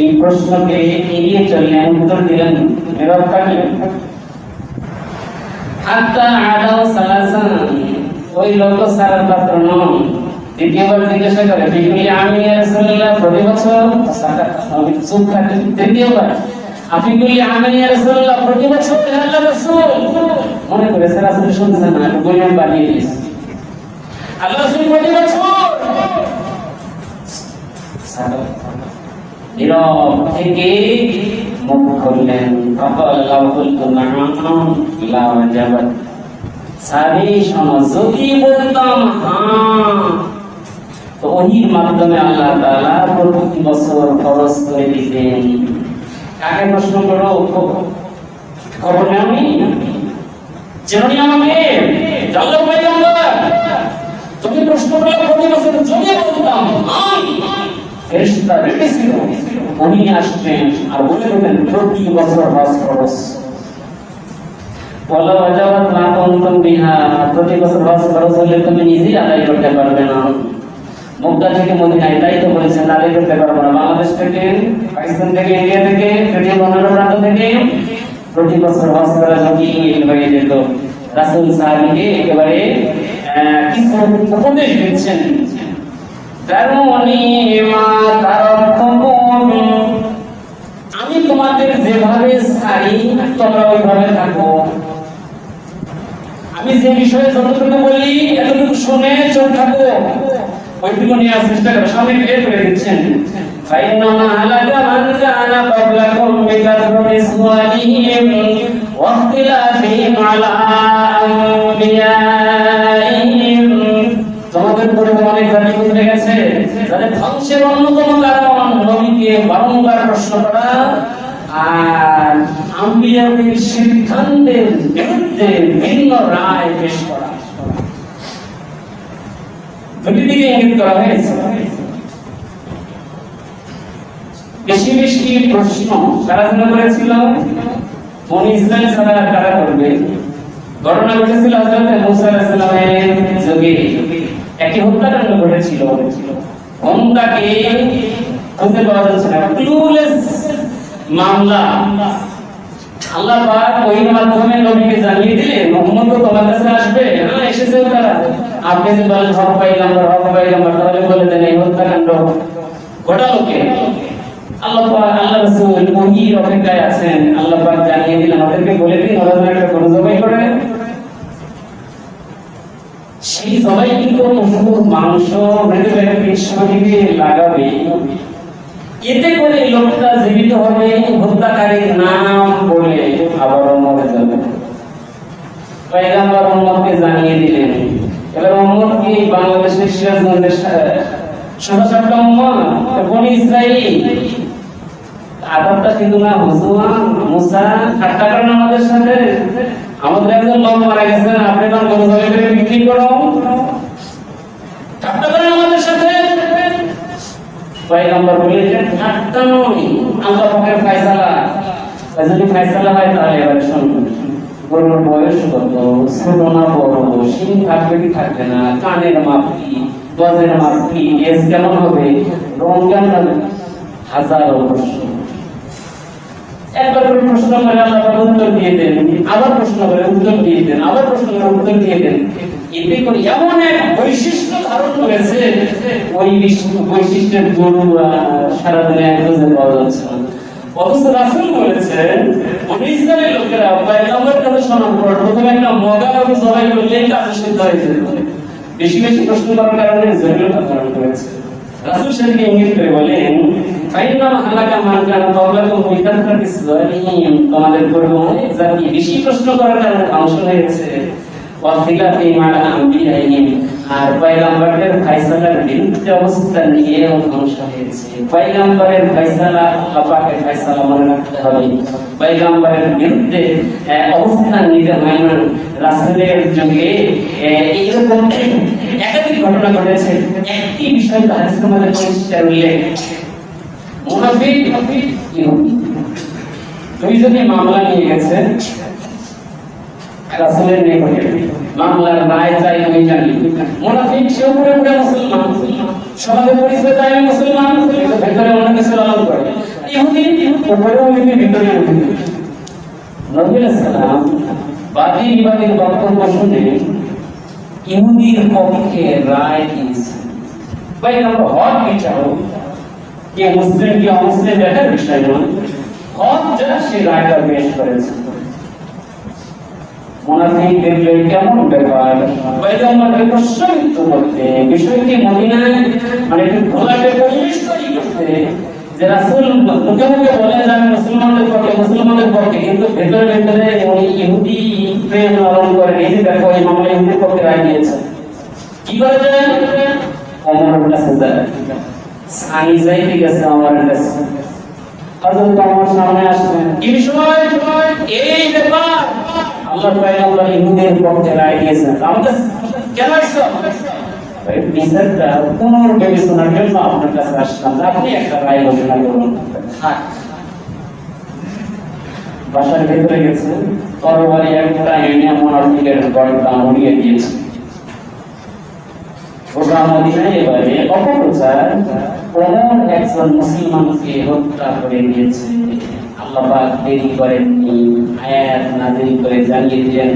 এই প্রশ্নকে এড়িয়ে চললেন, উত্তর দিলেন, এবার কাটলেন। হাত্তা আদাও সালাসান, ওই লোক সারার পাত্র নন। দ্বিতীয়বার জিজ্ঞাসা করে ফিকুল আমিন ইয়া রাসূলুল্লাহ, প্রতি বছর? নবী চুপ থাকেন। তৃতীয়বার আফিকুল আমিন ইয়া রাসূলুল্লাহ, প্রতি বছর? আল্লাহ রাসূল মনে করেছে রাসূল শুনছেন না, বইয়ে বানিয়ে দিয়েছে আল্লাহ রাসূল প্রতি বছর। নীরব থেকে মুখ খুললেন, ফাকাল্লাহ কুলতু নাআম লা ওয়াজাবাত, সারি শোনো, যদি বলতাম হ্যাঁ তো ওহির মাধ্যমে আল্লাহ তাআলা প্রতি বছর ফরজ করে দিতেন। কাকে প্রশ্ন করো? খবর নেওনি, চেনি আমাকে আল্লাহর পয়গম্বর, তুমি প্রশ্ন করলে প্রতি বছর যদি বলতাম ফেরেশতা রেডি ছিল, উনি আসবেন আর বলে দেবেন প্রতি বছর হজ ফরজ। ওয়ালা ওয়াজাবাত মা কুনতুম বিহা, প্রতি বছর হজ ফরজ হলে তুমি নিজেই আদায় করতে পারবে না। মক্কা থেকে মদিনায় তাই তো বলেছেন আদায় করতে পারবে না। বাংলাদেশ থেকে, পাকিস্তান থেকে, ইন্ডিয়া থেকে, পৃথিবীর অন্যান্য প্রান্ত থেকে প্রতি বছর হজ করা জটিল হয়ে যেত। রাসূল সাহাবীকে একেবারে কিছু উপদেশ দিচ্ছেন, আমি তোমাদের যেভাবে ছাড়ি তোমরা ওইভাবে থাকো, আমি যে বিষয়ে যতটুকু বলি এতটুকু শুনে চোখ থাকো, ওইটুকু নেওয়ার চেষ্টা করো। সামনে বের করে দিচ্ছেন ফাইন্নামা হালাকা মান কানা ক্বাবলাকুম বিকাথরাতি সুআলিহিম ওয়া ইখতিলাফিহিম আলা আনবিয়াইহিম, তোমাদের পরে অনেক জাতি গুজরে গেছে যাদের ধ্বংসের অন্যতম কারণ নবীকে বারংবার প্রশ্ন করা আর আম্বিয়াদের সিদ্ধান্তের বিরুদ্ধে ভিন্ন রায় পেশ করা। দুটি দিকে ইঙ্গিত করা হয়েছে। বেশি বেশি প্রশ্ন কারা যেন করেছিল, বনি ইসরাইল ছাড়া কারা করবে। ঘটনা ঘটেছিল হযরত মুসা আলাইহিস সালামের যুগে, একটি হত্যাকাণ্ড ঘটেছিল। হন্তাকে খুঁজে পাওয়া যাচ্ছে না, ক্লুলেস মামলা। আল্লাহ পাক ওহির মাধ্যমে নবীকে জানিয়ে দিলেন মুহাম্মদ তো তোমার কাছে আসবে। হ্যাঁ, এসেছে তারা। আপনি যে বলেন হক পয়গম্বর, হক পয়গম্বর, তাহলে বলে দেন এই হত্যাকাণ্ড ঘটালো কে? আল্লাহ পাক, আল্লাহ রাসূল ওহির অপেক্ষায় আছেন। আল্লাহ পাক জানিয়ে দিলেন ওদেরকে বলে দিন ওরা যেন একটা গরু জবাই করে। সেই জবাই কিন্তু মাংস পেশে লাগাবে, এতে করে লোকটা জীবিত হবে, হত্যাকারীর নাম বলে আবারও মরে যাবে। পয়গম্বর উম্মতকে জানিয়ে দিলেন। এবার উম্মত কি বাংলাদেশের সিরাজগঞ্জের ছোট উম্মত, বনি ইসরাইল আদবটা কিন্তু না হুজুর মুসা ঠাট্টা করেন আমাদের সাথে। আমাদের একজন লোক মারা গেছেন, আপনি তার গরু জবাই করে বিক্রি করো, ঠাট্টা করেন আমাদের সাথে। পয়গম্বর বলেছেন ঠাট্টা নয়, আল্লাহ পাকের ফয়সালা। যদি ফয়সালা হয় তাহলে এবার শুনুন। গরুর বয়স কত, ছোট না বড়, শিং থাকবে কি থাকবে না, কানের মাপ কি, গজের মাপ কি, এজ কেমন হবে, রং কেমন হবে, হাজারো প্রশ্ন। একবার করে প্রশ্ন করে আল্লাহ উত্তর দিয়ে দেন, আবার প্রশ্ন করে উত্তর দিয়ে দেন, আবার প্রশ্ন করে উত্তর দিয়ে দেন। এতে করে এমন এক বৈশিষ্ট্য ধারণ করেছে, ওই বৈশিষ্ট্যের গরু সারা দুনিয়ায় খুঁজে পাওয়া যাচ্ছে না। অথচ রাসূল বলেছেন ইসরায়েলের লোকেরা পয়গম্বরের কাছে শোনার পর প্রথমে একটা মগা গরু জবাই করলেই কাজ সিদ্ধ হয়ে যেত। বেশি বেশি প্রশ্ন করার কারণে জটিলতা ধারণ করেছে। রাসূল সেদিকে ইঙ্গিত করে বলেন ফাইনাল হালাকা মান কানা ক্বাবলাকুম বিকাথরাতিস যালিমিন, তোমাদের পূর্বে অনেক জাতি বেশি প্রশ্ন করার কারণে ধ্বংস হয়েছে। ওয়াফিলাতি মালা আম্বিয়াইহিম, আর পয়গম্বরের ফয়সালার বিরুদ্ধে অবস্থান নিয়েও ধ্বংস হয়েছে। পয়গম্বরের ফয়সালা আল্লাহ পাকের ফয়সালা মনে রাখতে হবে। পয়গম্বরের বিরুদ্ধে অবস্থান নিতে হয় না। রাসূলের যুগে এইরকম একাধিক ঘটনা ঘটেছে। একটি বিষয় হাদিসের মধ্যে পরিষ্কার উল্লেখ, মুনাফিক ইহুদি দুইজনই মামলা নিয়ে গেছে রাসূলের নিকটে। মামলার রায় চাই আমি জানি। মুনাফিক সে উপরে উপরে মুসলমান, সমাজে পরিচয় চাই মুসলমান, কিন্তু ভেতরে অন্য কিছু লালন করে। ইহুদি উপরেও ইহুদি, ভিতরে ইহুদি। নবী সাল্লাল্লাহু আলাইহি ওয়াসাল্লাম বাদী বিবাদীর বক্তব্য শুনে ইহুদির পক্ষে রায় দিয়েছেন। ভাই আমরা হক বিচারো, কে মুসলিম কি অমুসলিম এটার বিষয় নয়, হক যা সে রায়টা পেশ করেছে। মুনাফিক দেখলে কেমন ব্যাপার, পয়গম্বরকে প্রশ্নিত করতে, বিষয়টি মদিনায় মানে একটু ঘোলাটে পরিবেশ তৈরি করতে, যে রাসূল মুখে মুখে বলে যে আমি মুসলমানদের পক্ষে, কিন্তু ভেতরে ভেতরে উনি ইহুদি প্রেম লালন করে। এই যে দেখো এই মামলা ইহুদির পক্ষে রায় দিয়েছে, কি করে যায় ওমরের কাছে যায়, সানি যাইতে গেছে ওমরের কাছে, হযরত ওমর সামনে আসলেন, কি বিষয়, এই ব্যাপার আল্লাহ পয়গম্বর ইহুদির পক্ষে রায় দিয়েছেন, আমাদের কেন আইছো? বিচারটা পুনর্বিবেচনার জন্য আপনার কাছে আসলাম, আপনি একটা রায় ঘোষণা করুন। বাসার ভেতরে গেছে, তরবারি একটা এনে মুনাফিকের গর্দা উড়িয়ে দিয়েছে। গোটা মদিনায় এবারে অপপ্রচার, কোন একজন মুসলমানকে হত্যা করে দিয়েছে। আল্লাহ পাক দেরি করেননি, আয়াত নাযিল করে জানিয়ে দিলেন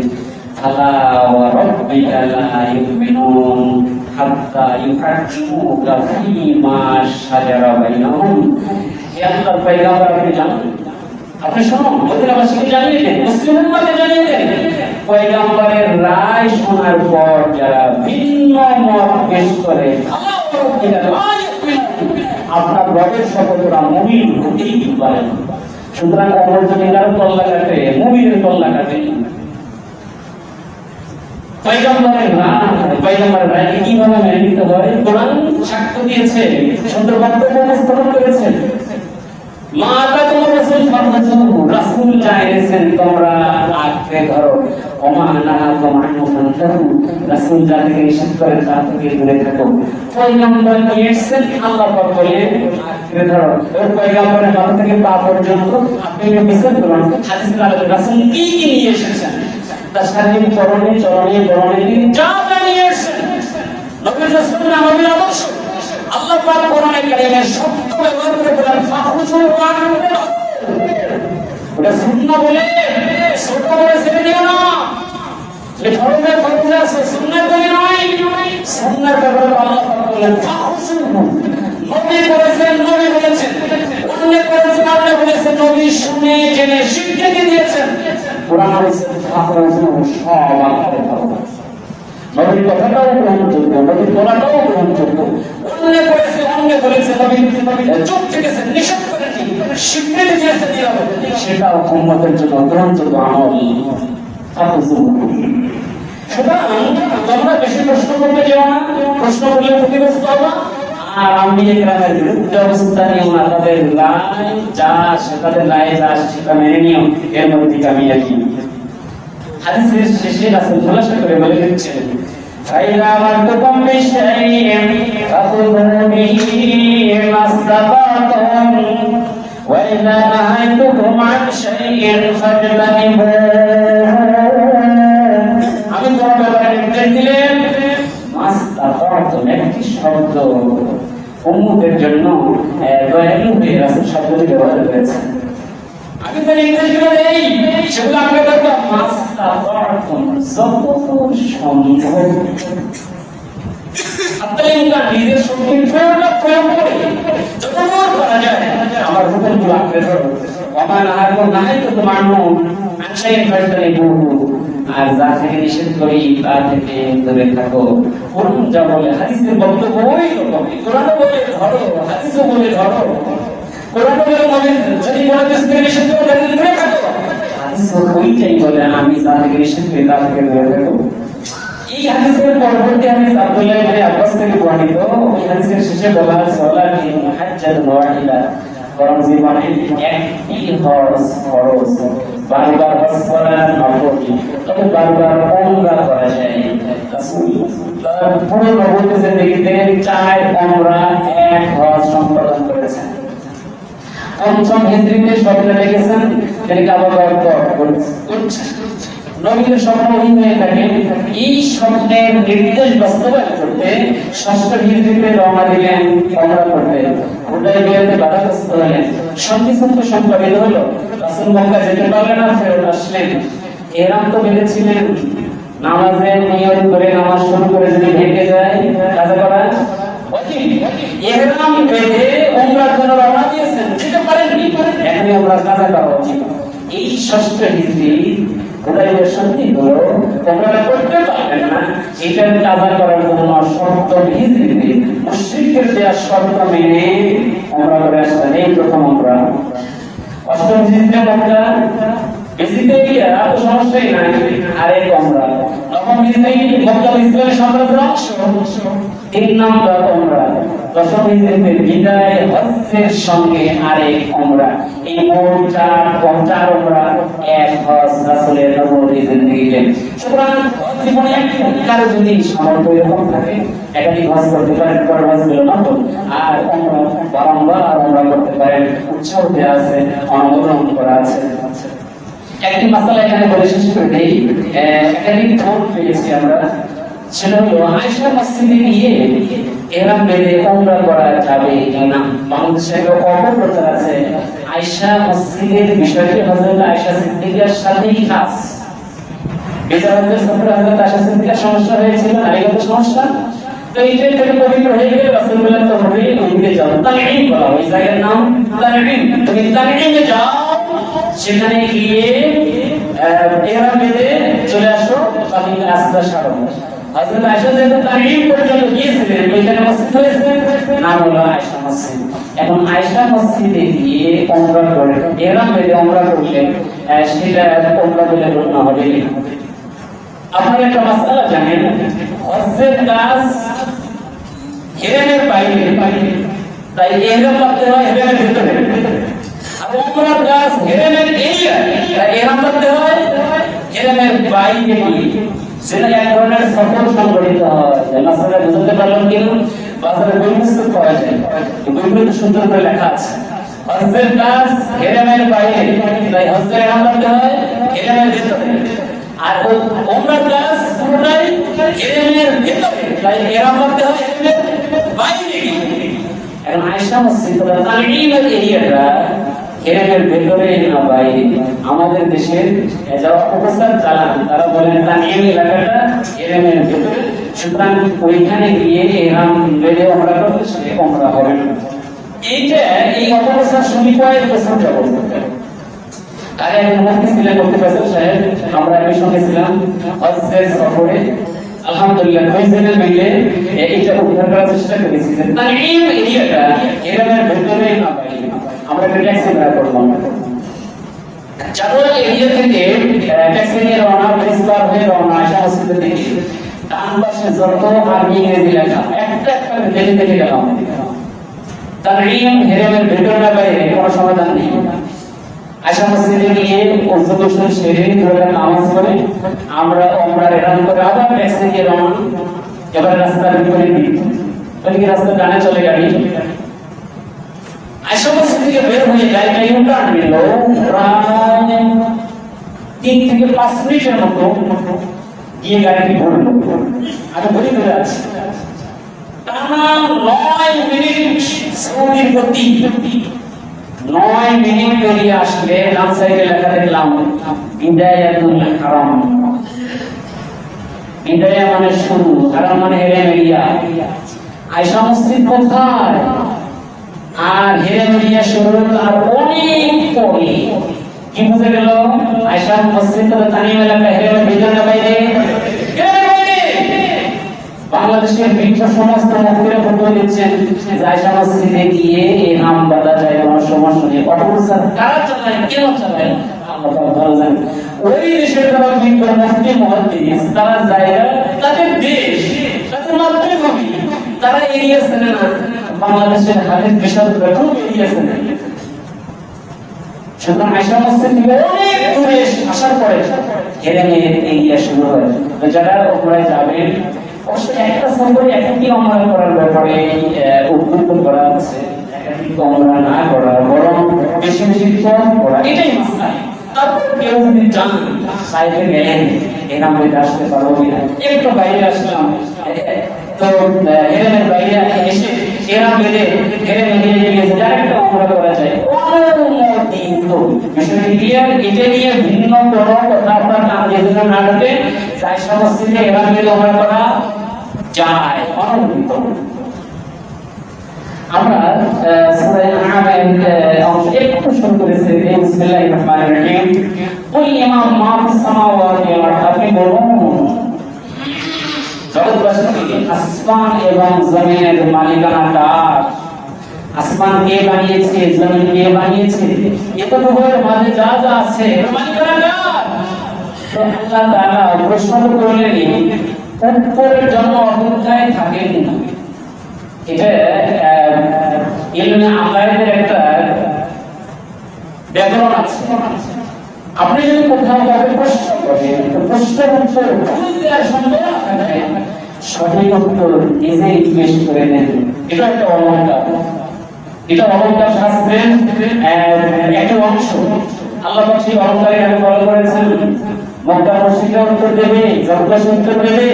ফালা ওয়া রাব্বিকা লা ইউমিনুন হাত্তা ইউহাক্কিমুকা ফীমা শাজারা বাইনাহুম। হে আল্লাহর পয়গম্বর আপনি জানেন, আপনি শুনুন, মদিনাবাসীকে জানিয়ে দেন, মুসলিম উম্মতকে জানিয়ে দেন, পয়গম্বরের রায় শোনার পর যারা ভিন্ন মত পেশ করে আপনার রবের শপথ ওরা মুমিন হতেই পারে না। সুতরাং ওমর যদি কারো কল্লা কাটে, মুমিনের কল্লা কাটে। পয়গম্বরের রায়কে কিভাবে মেনে নিতে হয় কোরআন সাক্ষ্য দিয়েছে, সুন্দর বক্তব্য উপস্থাপন করেছে। রাসূল চাইছেন তোমরা আঁকড়ে ধরো, রাসূল যা থেকে নিষেধ করেন তা থেকে দূরে থাকো। পয়গম্বর নিয়েছেন আল্লাহ পাক বলে আঁকড়ে ধরো, এবং পয়গম্বরের মাথা থেকে পা পর্যন্ত আপনি বিচার করুন। হাদিসের আলোকে রাসূল কি কি নিয়ে এসেছেন, তার শারীরিক চরণে বরণে যা নিয়ে এসেছেন, নবীর সুন্নাহ নবীর আদর্শ, আল্লাহ পাক কোরআনে কারিমে শব্দ ব্যবহার করে বলেন ফাহুজুর ওয়ান, ওটা সুন্নাহ বলে ছোট বলে ছেড়ে দিও না। যে ফরজে আছে সুন্নাহ বলে নয়, সুন্নাহর ব্যাপারে আল্লাহ পাক বলেন ফাহুজুর, নবী বলেছেন, অন্য করেছেন, আল্লাহ বলেছেন, নবী শুনে জেনে স্বীকৃতি দিয়েছেন। কোরআন বলেছে ফাহুজুর, সব আল্লাহর ভালো। নবীর কথাটাও গ্রহণযোগ্য, নবীর বলাটাও গ্রহণযোগ্য। অন্যে করেছে, অন্যে বলেছে, নবী চুপ থেকেছে, নিষেধ করেনি, স্বীকৃতি দিয়েছে নীরবে, সেটাও উম্মতের জন্য গ্রহণযোগ্য আমল। সুতরাং তোমরা বেশি প্রশ্ন করতে যেও না, প্রশ্ন করলে ক্ষতিগ্রস্ত হবা। আর আমি একরামের বিরুদ্ধে অবস্থা নিও না, তাদের রায় যা তাদের রায় যা সেটা মেনে নিও, এর মধ্যে আমি একই। হাদিসের শেষে রাসূল খোলাসা করে বলে দিচ্ছেন, ফাইলা আমারতুকুম বিশাইইন ফাখুযু বিহি মাসতাতাতুম ওয়া ইযা নাহাইতুকুম আন শাইইন ফাজতানিবুহু। আমি তোমার ব্যাপারে নির্দেশ দিলেন, মাসতাতাতুম একটি শব্দ উম্মতের জন্য দয়ালু হয়ে রাসূল শব্দটি ব্যবহার করেছেন। আমি তো নির্দেশগুলো দেই, সেগুলো আপনি দেখো মাসতাতাতুম যতদূর সম্ভব আপনার নিজের শক্তির প্রয়োগ করে যতদূর করা যায় আমার হুকুমগুলো আপনি ধরো। আমার নাহাই তো তোমার আনসাইন ফাইটারে বহু, আর যা থেকে নিষেধ করি তা থেকে দূরে থাকো। কোরআন যা বলে, হাদিসের বক্তব্য ওই রকম, কোরআনও বলে ধরো, হাদিসও বলে ধরো। কোরআন বলে নবী যদি বলে যে নিষেধ করে তাহলে দূরে থাকো, হাদিসও ওইটাই বলে আমি যা থেকে নিষেধ করি তা থেকে দূরে থাকো। এই হাদিসের পরবর্তী হাদিস আব্দুল্লাহ ইবনে আব্বাস থেকে বর্ণিত, ওই হাদিসের শেষে বলা আছে ওয়ালাকিন হাজ্জাতুন ওয়াহিদা, বরং জীবনে একটি হজ ফরজ, বারবার হজ করা নফল, তবে বারবার উমরা করা যায়। রাসূল তার পুরো নবুয়ত জিন্দেগিতে 4 উমরা 1 হজ সম্পাদন করেছেন। পঞ্চম হিজরিতে স্বপ্নে দেখেছেন তিনি কাবা ঘর করছেন। নবীর স্বপ্ন হয়ে থাকে, এই স্বপ্নের নির্দেশ বাস্তবায়ন করতে ষষ্ঠ হিজরিতে রওনা দিলেন উমরা করতে। হুদায়বিয়াতে বাধাগ্রস্ত হলেন, সন্ধিসন্ধি সম্পাদিত হলো, রাসূল মক্কা যেতে পারলেন না, ফেরত আসলেন। এরাম তো বেঁধেছিলেন, নামাজের নিয়ত করে নামাজ শুরু করে যদি ভেঙে যায় কাজা করা অজিব। ইহরাম বেঁধে উমরার জন্য রওনা দিয়েছেন, যেতে পারেননি, এখনই আমরা কাজা করা উচিত। এই ষষ্ঠ হিজরি হুদায়বিয়ার সন্ধি হলো, তোমরা করতে পারবেন না, এটা কাজা করার জন্য শর্ত হিজরিতে মুশরিকদের দেওয়া শর্ত মেনে আমরা করে আসলেন। এই প্রথম আমরা অষ্টম হিজরিতে মক্কা বেশিতে গিয়ে আর সমস্যাই নাই, আরেক আমরা নবম হিজরিতে মক্কা ইসলামের সাম্রাজ্যের অংশ, 3 নম্বর আমরা দশম হিজরিতে বিদায় হজ্জের সঙ্গে আরেক আমরা। এই মোট 4 আমরা 1 হজ রাসূলের নবুয়তের জিন্দেগিতে। সুতরাং জীবনে কারো যদি সামর্থ্য এরকম থাকে একাধিক হজ করতে পারেন, পর হজগুলো নফল, আর আমরা বারংবার আমরা করতে পারেন, উৎসাহ দেওয়া আছে, অনুমোদন করা আছে। একটি মাসালা এখানে বলে শেষ করে দেই, একাধিক ফোন পেয়েছি আমরা, সেটা হলো আয়েশা মসজিদে গিয়ে এরাম বেঁধে উমরা করা যাবে কিনা। বাংলাদেশে একটা অপপ্রচার আছে, আয়েশা মসজিদের বিষয়টি হযরত আয়েশা সিদ্দিকার সাথেই খাস। বেজারের সফরে হযরত আয়েশা সিদ্দিকার সমস্যা হয়েছিল, নারীগত সমস্যা, তো এইটা থেকে পবিত্র হয়ে গেলে রাসূল বলেন তোমরা ওইদিকে যাও, তানঈম বলা হয়, এই জায়গার নাম তানঈম। তুমি তানঈমে যাও, সেখানে গিয়ে এহরাম বেঁধে চলে আসো, বাকি কাজটা সারো। হযরত আয়েশা যেহেতু তানঈম পর্যন্ত গিয়েছিলেন, ওইখানে মসজিদ হয়েছে, নাম হলো আয়েশা মসজিদ। এখন আয়েশা মসজিদে গিয়ে উমরা করে এহরাম বেঁধে উমরা করলে সেটা উমরা বলে গণ্য হবে। আপনারা একটা মাসআলা জানেন, হজ্জের কাজ হেরেমের বাইরে, তাই এহরাম করতে হয় হেরেমের ভিতরে, আর উমরার কাজ হেরেমের এরিয়া, তাই এহরাম করতে হয় হেরেমের বাইরে গিয়ে। সেটা এক ধরনের সফর সংগঠিত হয়। মাসআলা বুঝতে পারলাম কিনা? বাজারে বই পুস্তক পাওয়া যায়, বইগুলো সুন্দর করে লেখা আছে, হজ্জের কাজ হেরেমের বাইরে, তাই হজ্জের এহরাম করতে হয় হেরেমের ভিতরে, আর উমরার কাজ পুরোটাই হেরেমের ভিতরে, তাই এহরাম করতে হয় হেরেমের বাইরে। এখন আয়েশা মসজিদ তানঈমের এরিয়াটা হেরেমের ভেতরে না বাইরে। আমাদের দেশের যারা অপপ্রচার চালান তারা বলেন তানঈম এলাকাটা হেরেমের ভেতরে, সুতরাং ওইখানে গিয়ে এহরাম বেঁধে উমরা করলে সে উমরা হবে না। এইটা এই অপপ্রচার শুনি কয়েক বছর যাবত। আগে একজন মুফতি ছিলেন মুফতি ফয়সাল সাহেব, আমরা একই সঙ্গে ছিলাম হজ্জের সফরে। আলহামদুলিল্লাহ কয়েকজনের মিলে এটা উদ্ধার করার চেষ্টা করেছি যে তানঈম এরিয়াটা এরামের ভেতরে না বাইরে আমরা একটা ট্যাক্সি ভাড়া করলাম চারুল এরিয়া থেকে ট্যাক্সি নিয়ে রওনা প্রিন্সিপাল হয়ে রওনা আশা মসজিদের দিকে ডান পাশে যত আরবি ইংরেজি লেখা একটা একটা দেখে দেখে গেলাম তানঈম এরামের ভেতরে না বাইরে কোনো সমাধান নেই আশা মসজিদে গিয়ে ওযু গোসল সেরে ধরে নামাজ পড়ে আমরা ওমরার এরাম করে আবার ট্যাক্সি নিয়ে রওনা এবার রাস্তার বিপরীত দিক ওইদিকে রাস্তা ডানে চলে গাড়ি আশা মসজিদ থেকে বের হয়ে যায় তাই ইউটার্ন নিল প্রায় 3 থেকে 5 মিনিটের মতো গিয়ে গাড়িটি ঘুরলো আমি ঘুরে ঘুরে আসছি টানা 9 মিনিট সৌদির গতি 9 মিনিট পেরিয়ে আসলে ডান সাইডে লেখা দেখলাম বিদায়াতুল হারাম বিদায়া মানে শুরু হারাম মানে হেরেম এরিয়া আয়েশা মসজিদ কোথায় আর হেরেম এরিয়া শুরু আর অনেক পরে কি বুঝে গেল আয়েশা মসজিদ তো তানিম এলাকা হেরেমের ভিতরে বাইরে বাংলাদেশের বিখ্য সমস্ত মুফতিরা ফতোয়া দিচ্ছেন যে আয়েশা মসজিদে গিয়ে এই নাম বাদা যায় কোনো সমস্যা নেই অটোরিকশা কারা চালায় কেন চালায় আল্লাহ তাআলা ভালো জানেন ওই দেশের যারা বিখ্য মুফতি মুহাদ্দিস তারা যায় তাদের দেশ তাদের মাতৃভূমি তারা এরিয়া চেনে না বাংলাদেশের হাদিস বিশারদরা খুব এরিয়া চেনে সুতরাং আয়েশা মসজিদ থেকে অনেক দূরে আসার পরে হেরেমের এরিয়া শুরু হয় যারা ওপরে যাবেন অবশ্যই একটা সফরে একাকি ওমরা করার ব্যাপারে উদ্বুদ্ধ করা আছে একাকি ওমরা না করা বরং বেশি বেশি পথ করা এটাই মাসলা তারপর কেউ যদি চান সাইডে গেলেন এরাম হইতে আসতে পারবো কিনা একটু বাইরে আসলাম তো হেরেমের বাইরে এসে এরাম বেঁধে হেরেম এরিয়া গিয়ে ডাইরেক্ট ওমরা করা যায় অনুমোদিত বিষয়টি ক্লিয়ার এটা নিয়ে ভিন্ন কোনো কথা আপনার নাম দিয়ে না ঢোকে আয়েশা মসজিদে এরাম বেঁধে ওমরা করা যায় অনুমোদিত আমরা সূরা আনআমের অংশ একটু শুরু করেছি বিসমিল্লাহির রহমানির রহিম কুল ইমাম মা ফিস সামাওয়াতি ওয়াল আরদ আপনি বলুন জগৎবাসী আসমান এবং জমিনের মালিকানা কার আসমান কে বানিয়েছে জমিন কে বানিয়েছে এতটুকুর মাঝে যা যা আছে মালিকানা কার তো আল্লাহ তাআলা প্রশ্ন করলেন উত্তরের জন্য অপেক্ষায় থাকেন না এটা ইলমে আকায়েদের একটা ব্যাকরণ আছে আপনি যদি কোথাও কাউকে প্রশ্ন করেন তো প্রশ্নের উত্তর ভুল দেওয়ার সম্ভাবনা থাকে সঠিক উত্তর নিজেই জিজ্ঞেস করে নেন এটা একটা অলংকার এটা অলংকার শাস্ত্রের একটা অংশ আল্লাহ পাক সেই অলংকারে আমি বলা করেছেন মক্কা মসজিদে উত্তর দেবে জগৎবাসী উত্তর দেবে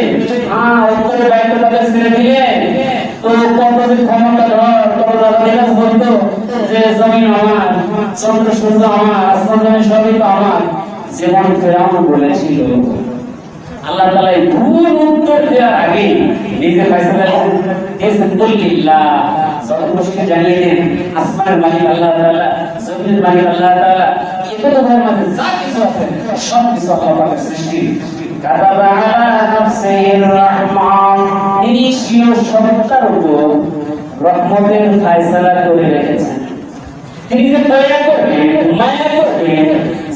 উত্তরে দায়িত্ব তাদের ছেড়ে দিলেন তো কতদিন ক্ষমতা ধর কত দাদা বলতো যে জমিন আমার চন্দ্র সূর্য আমার আসমান জমিন সবই তো আমার যেমন ফেরাউন বলেছিল আল্লাহ তাআলা ভুল উত্তর দেওয়ার আগে নিজে ফয়সালা দিয়েছেন কুল্লিল্লাহ জগৎবাসীকে জানিয়ে দেন আসমানের মালিক আল্লাহ তাআলা জমিনের মালিক আল্লাহ তাআলা এগুলো মধ্যে যা কিছু আছে সব কিছু আল্লাহ পাকের সৃষ্টি কাতাবা আলা নাফসির রাহমান তিনি স্বীয় সত্তার উপর রহমতের ফয়সালা করে রেখেছেন তিনি যে দয়া করবেন মায়া করবেন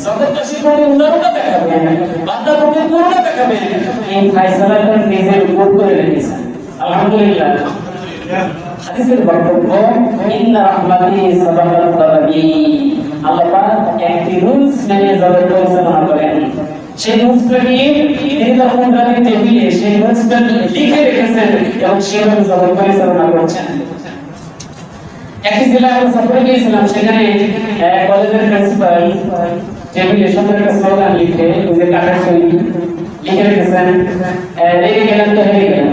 জগৎবাসীর প্রতি উদারতা দেখাবেন বান্দার প্রতি করুণা দেখাবেন এই ফয়সালাটা নিজের উপর করে রেখেছেন আলহামদুলিল্লাহ হাদিসের বক্তব্য ইন্না রাহমাতি সাবাকাত গাদাবি আল্লাহ পাক একটি রুলস মেনে জগৎ পরিচালনা করেন সেই রুলসটা নিয়ে তিনি তখন তাদের টেবিলে সেই রুলসটা লিখে রেখেছেন এবং সেভাবে জগৎ পরিচালনা করছেন একটি জেলায় আমরা সফরে গিয়েছিলাম সেখানে কলেজের প্রিন্সিপাল টেবিলে সুন্দর একটা স্লোগান লিখে ওই যে কাটার ছবি লিখে রেখেছেন রেগে গেলেন তো হেরে গেলেন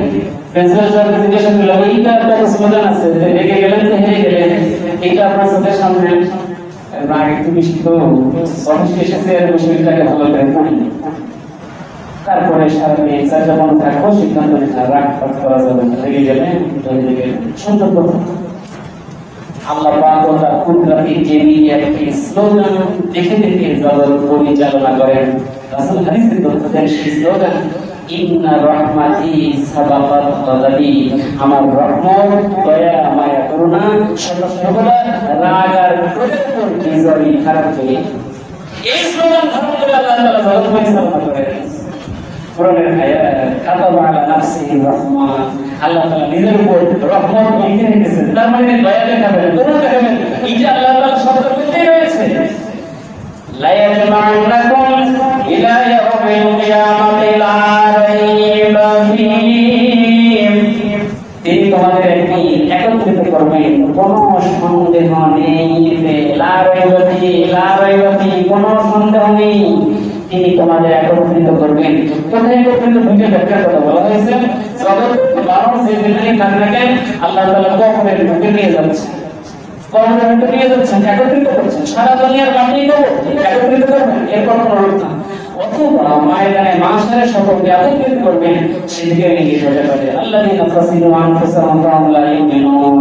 প্রিন্সিপাল সাহেব জিজ্ঞাসা করলাম এইটা একটা স্লোগান আছে যে রেগে গেলেন তো হেরে গেলেন এইটা আপনার চোখের সামনে রাগ একটু বেশি তো অফিসে এসেছে বিষয়টাকে ভালো করে পড়িনি তারপরে সারা মেয়ে চারটা মনে থাকবো সিদ্ধান্ত নিতে রাগ করা যাবে না রেগে গেলেন সুন্দর কথা আল্লাহ পাক ও তার কুদরতি জেমিয়ে একটি স্লোগান দেখে দেখে জগৎ পরিচালনা করেন রাসূল হাদিসে বলতেন সেই স্লোগান ইন্না রাহমাতি সাবাকাত গাদাবি, আমার রহমত দয়া মায়া করুণা সর্বদা রাগ আর ক্রোধের উপর বিজয়ী থাকবে। এই স্লোগান ধারণ করে আল্লাহ তাআলা জগৎ পরিচালনা করেন। কোরআনের আয়াত কাতাবা আলা নাফসিহি রাহমা, আল্লাহ তাআলা নিজের উপর রহমত লিখে রেখেছেন, তার মানে দয়া দেখাবেন, করুণা দেখাবেন, এটা আল্লাহ তাআলা শব্দের মধ্যেই রয়েছে। লা ইয়াজমাউনাকুম ইলা ইয়াউমিল কিয়ামাতি লা রাইবা ফীহি, তিনি তোমাদের একত্রিত করবেন, কোনো সন্দেহ নেই, লা রাইবা ফীহি, লা রাইবা ফীহি, কোনো সন্দেহ নেই, তিনি তোমাদের একত্রিত করবেন। কোথায় একত্রিত দুইটা ব্যাখ্যার কথা বলা হয়েছে। জগৎ বারো যে যেখানে থাকেন আল্লাহ তাআলা কবরের মধ্যে নিয়ে যাচ্ছেন, কবরের মধ্যে নিয়ে যাচ্ছেন, একত্রিত করছেন, সারা দুনিয়ার মাটি একত্রিত করবেন, এরপর কোনো রূপ না। অথবা ময়দানে মাশারে সকলকে একত্রিত করবেন, সেদিকে নিয়ে যেতে পারে। আল্লাযীনা ফাসিলু আনফুসাহুম ফাহুম লা ইউমিনুন,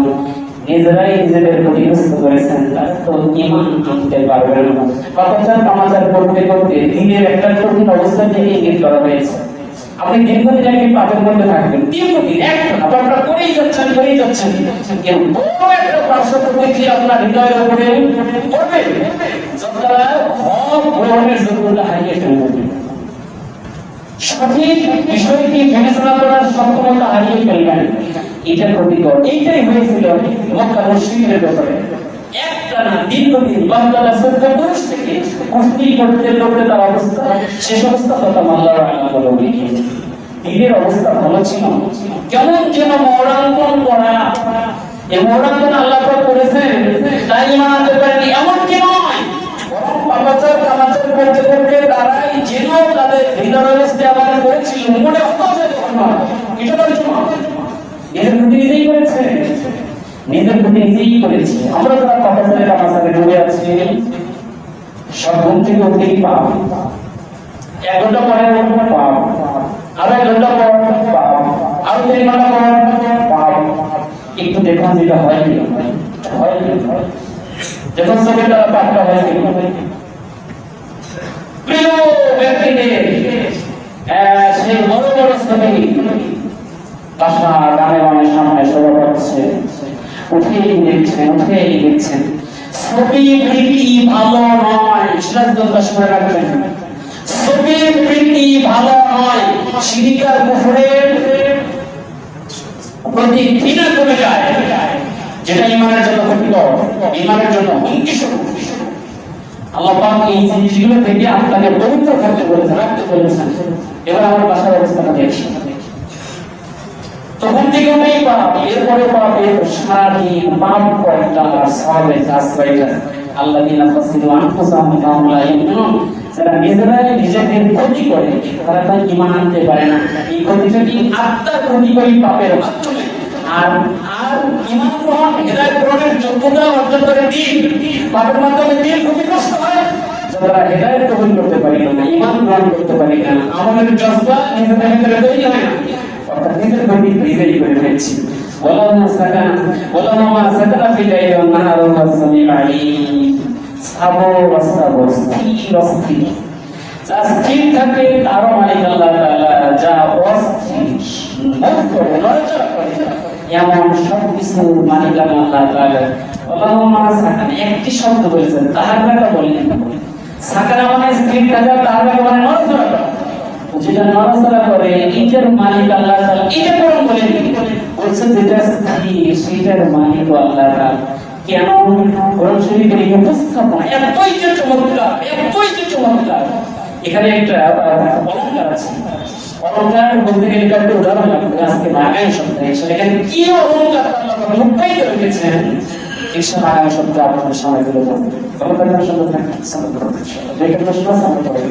নিজেরাই নিজেদের ক্ষতিগ্রস্ত করেছেন, তারা তো ঈমান আনতে পারবে না। কথাটা তামাশার করতে করতে দিনের একটা কঠিন অবস্থা থেকে ইঙ্গিত করা হয়েছে। আপনি দীর্ঘদিন একটি পাপের মধ্যে থাকবেন, দীর্ঘদিন একটা আপনারা করেই যাচ্ছেন, কেউ বড় একটা পার্শ্ব প্রতিক্রিয়া আপনার হৃদয়ের উপরে পড়বে, যতটা হক গ্রহণের যোগ্যতা হারিয়ে ফেলবে, সঠিক বিষয়টি বিবেচনা করার সক্ষমতা হারিয়ে ফেলবেন। এটা ক্ষতিকর। এইটাই হয়েছিল মক্কার মুশরিকদের ব্যাপারে। একটা না দীর্ঘদিন বাংলাদেশ সরকার পুরুষ থেকে কুস্তি করতে করতে তার অবস্থা শেষ অবস্থা কথা আল্লাহর আইন বলে উঠে এদের অবস্থা ভালো ছিল। কেমন যেন মরাঙ্কন করা, এই মরাঙ্কন আল্লাহ করেছেন, তাই মানতে পারেনি এমন কি নয়, বরং পাপাচার কামাচার করতে করতে তারাই যেন তাদের হৃদয় অবস্থা আবার করেছিল, মনে অত্যাচার ঘটনা, এটা তার জন্য নিজের প্রতি নিজেই করেছে, নিজের প্রতি নিজেই করেছে। আমরা যারা পাপাচারে কামাচারে ডুবে আছি, সব ঘুম থেকে উঠেই পাপ, 1 ঘন্টা পরে পাপ, আরো 1 ঘন্টা পর পাপ, আরো 3 ঘন্টা পর পাপ। একটু দেখুন যেটা হয় কি যখন চোখের দ্বারা পাপটা হয় কি প্রিয় ব্যক্তিদের সেই বড় বড় ছবি বাসা গানে গানে সামনে সভা করছে, উঠেই দেখছেন ছবি প্রীতি ভালো নয়, সেটা শুনে রাখবেন। ছবি প্রীতি ভালো নয়, শিরিকার কুফরের প্রতি ঘৃণা কমে যায়, যেটা ঈমানের জন্য ক্ষতিকর, ঈমানের জন্য হুমকিস্বরূপ। আল্লাহ পাক এই জিনিসগুলো থেকে আপনাকে পবিত্র থাকতে বলেছেন, রাখতে বলেছেন। এবার আমার বাসার অবস্থাটা দেখছি, তখন থেকে নেই পাপ, এরপরে পাপের সারাদিন পাপ করটা সবে কাজ পাইলেন। আল্লাযীনা ফাসিলু আনফুসাহুম ফাহুম লা ইউমিনুন, যারা নিজেরাই নিজেদের ক্ষতি করে তারা তাই ঈমান আনতে পারে না। এই ক্ষতিটা কি আত্মার ক্ষতি করে পাপের মাধ্যমে, আর ঈমান গ্রহণ হেদায়েত গ্রহণের যোগ্যতা অর্জন করে দিন পাপের মাধ্যমে দিন ক্ষতিগ্রস্ত হয়। যারা হেদায়েত গ্রহণ করতে পারি না, ঈমান গ্রহণ করতে পারি না, আমাদের জজবা নিজেদের ভিতরে তৈরি হয় না, অর্থাৎ নিজের প্রতি বিজয়ী করে ফেলছি। ওয়ালামা সাকানা ফি লাইলি ওয়ান নাহার ওয়া সামিউল আলীম, স্থির যা স্থির থাকে তারও মালিক আল্লাহ তাআলা, যা অস্থির নড়াচড়া করে এমন সব কিছুর মালিক আল্লাহ তাআলা। ওয়ালামা সাকানা একটি শব্দ বলেছেন, তাহারকা বলেন। সাকানা মানে স্থির থাকা, তাহারকা মানে নড়াচড়া করা, যেটা নড়াচড়া করে এটার মালিক আল্লাহ তাআলা। এটা কোন বলেন বলছেন যেটা স্থির সেটার মালিক আল্লাহ তাআলা। কেন কোরআন শরীফের এই উপস্থাপনা এতই যে চমৎকার। এখানে একটা অলংকার আছে, অলংকার বলতে গেলে একটা উদাহরণ লাগবে আজকে আগামী সপ্তাহে। সেখানে কি অলংকার আল্লাহ লুকায়িত রেখেছেন, ইনশাআল্লাহ আগামী সপ্তাহে আপনাদের সামনে তুলে ধরবো। ভালো থাকবেন, সুন্দর থাকবেন, সালাম করবেন ইনশাআল্লাহ। দেখে প্রশ্ন সামনে পড়ে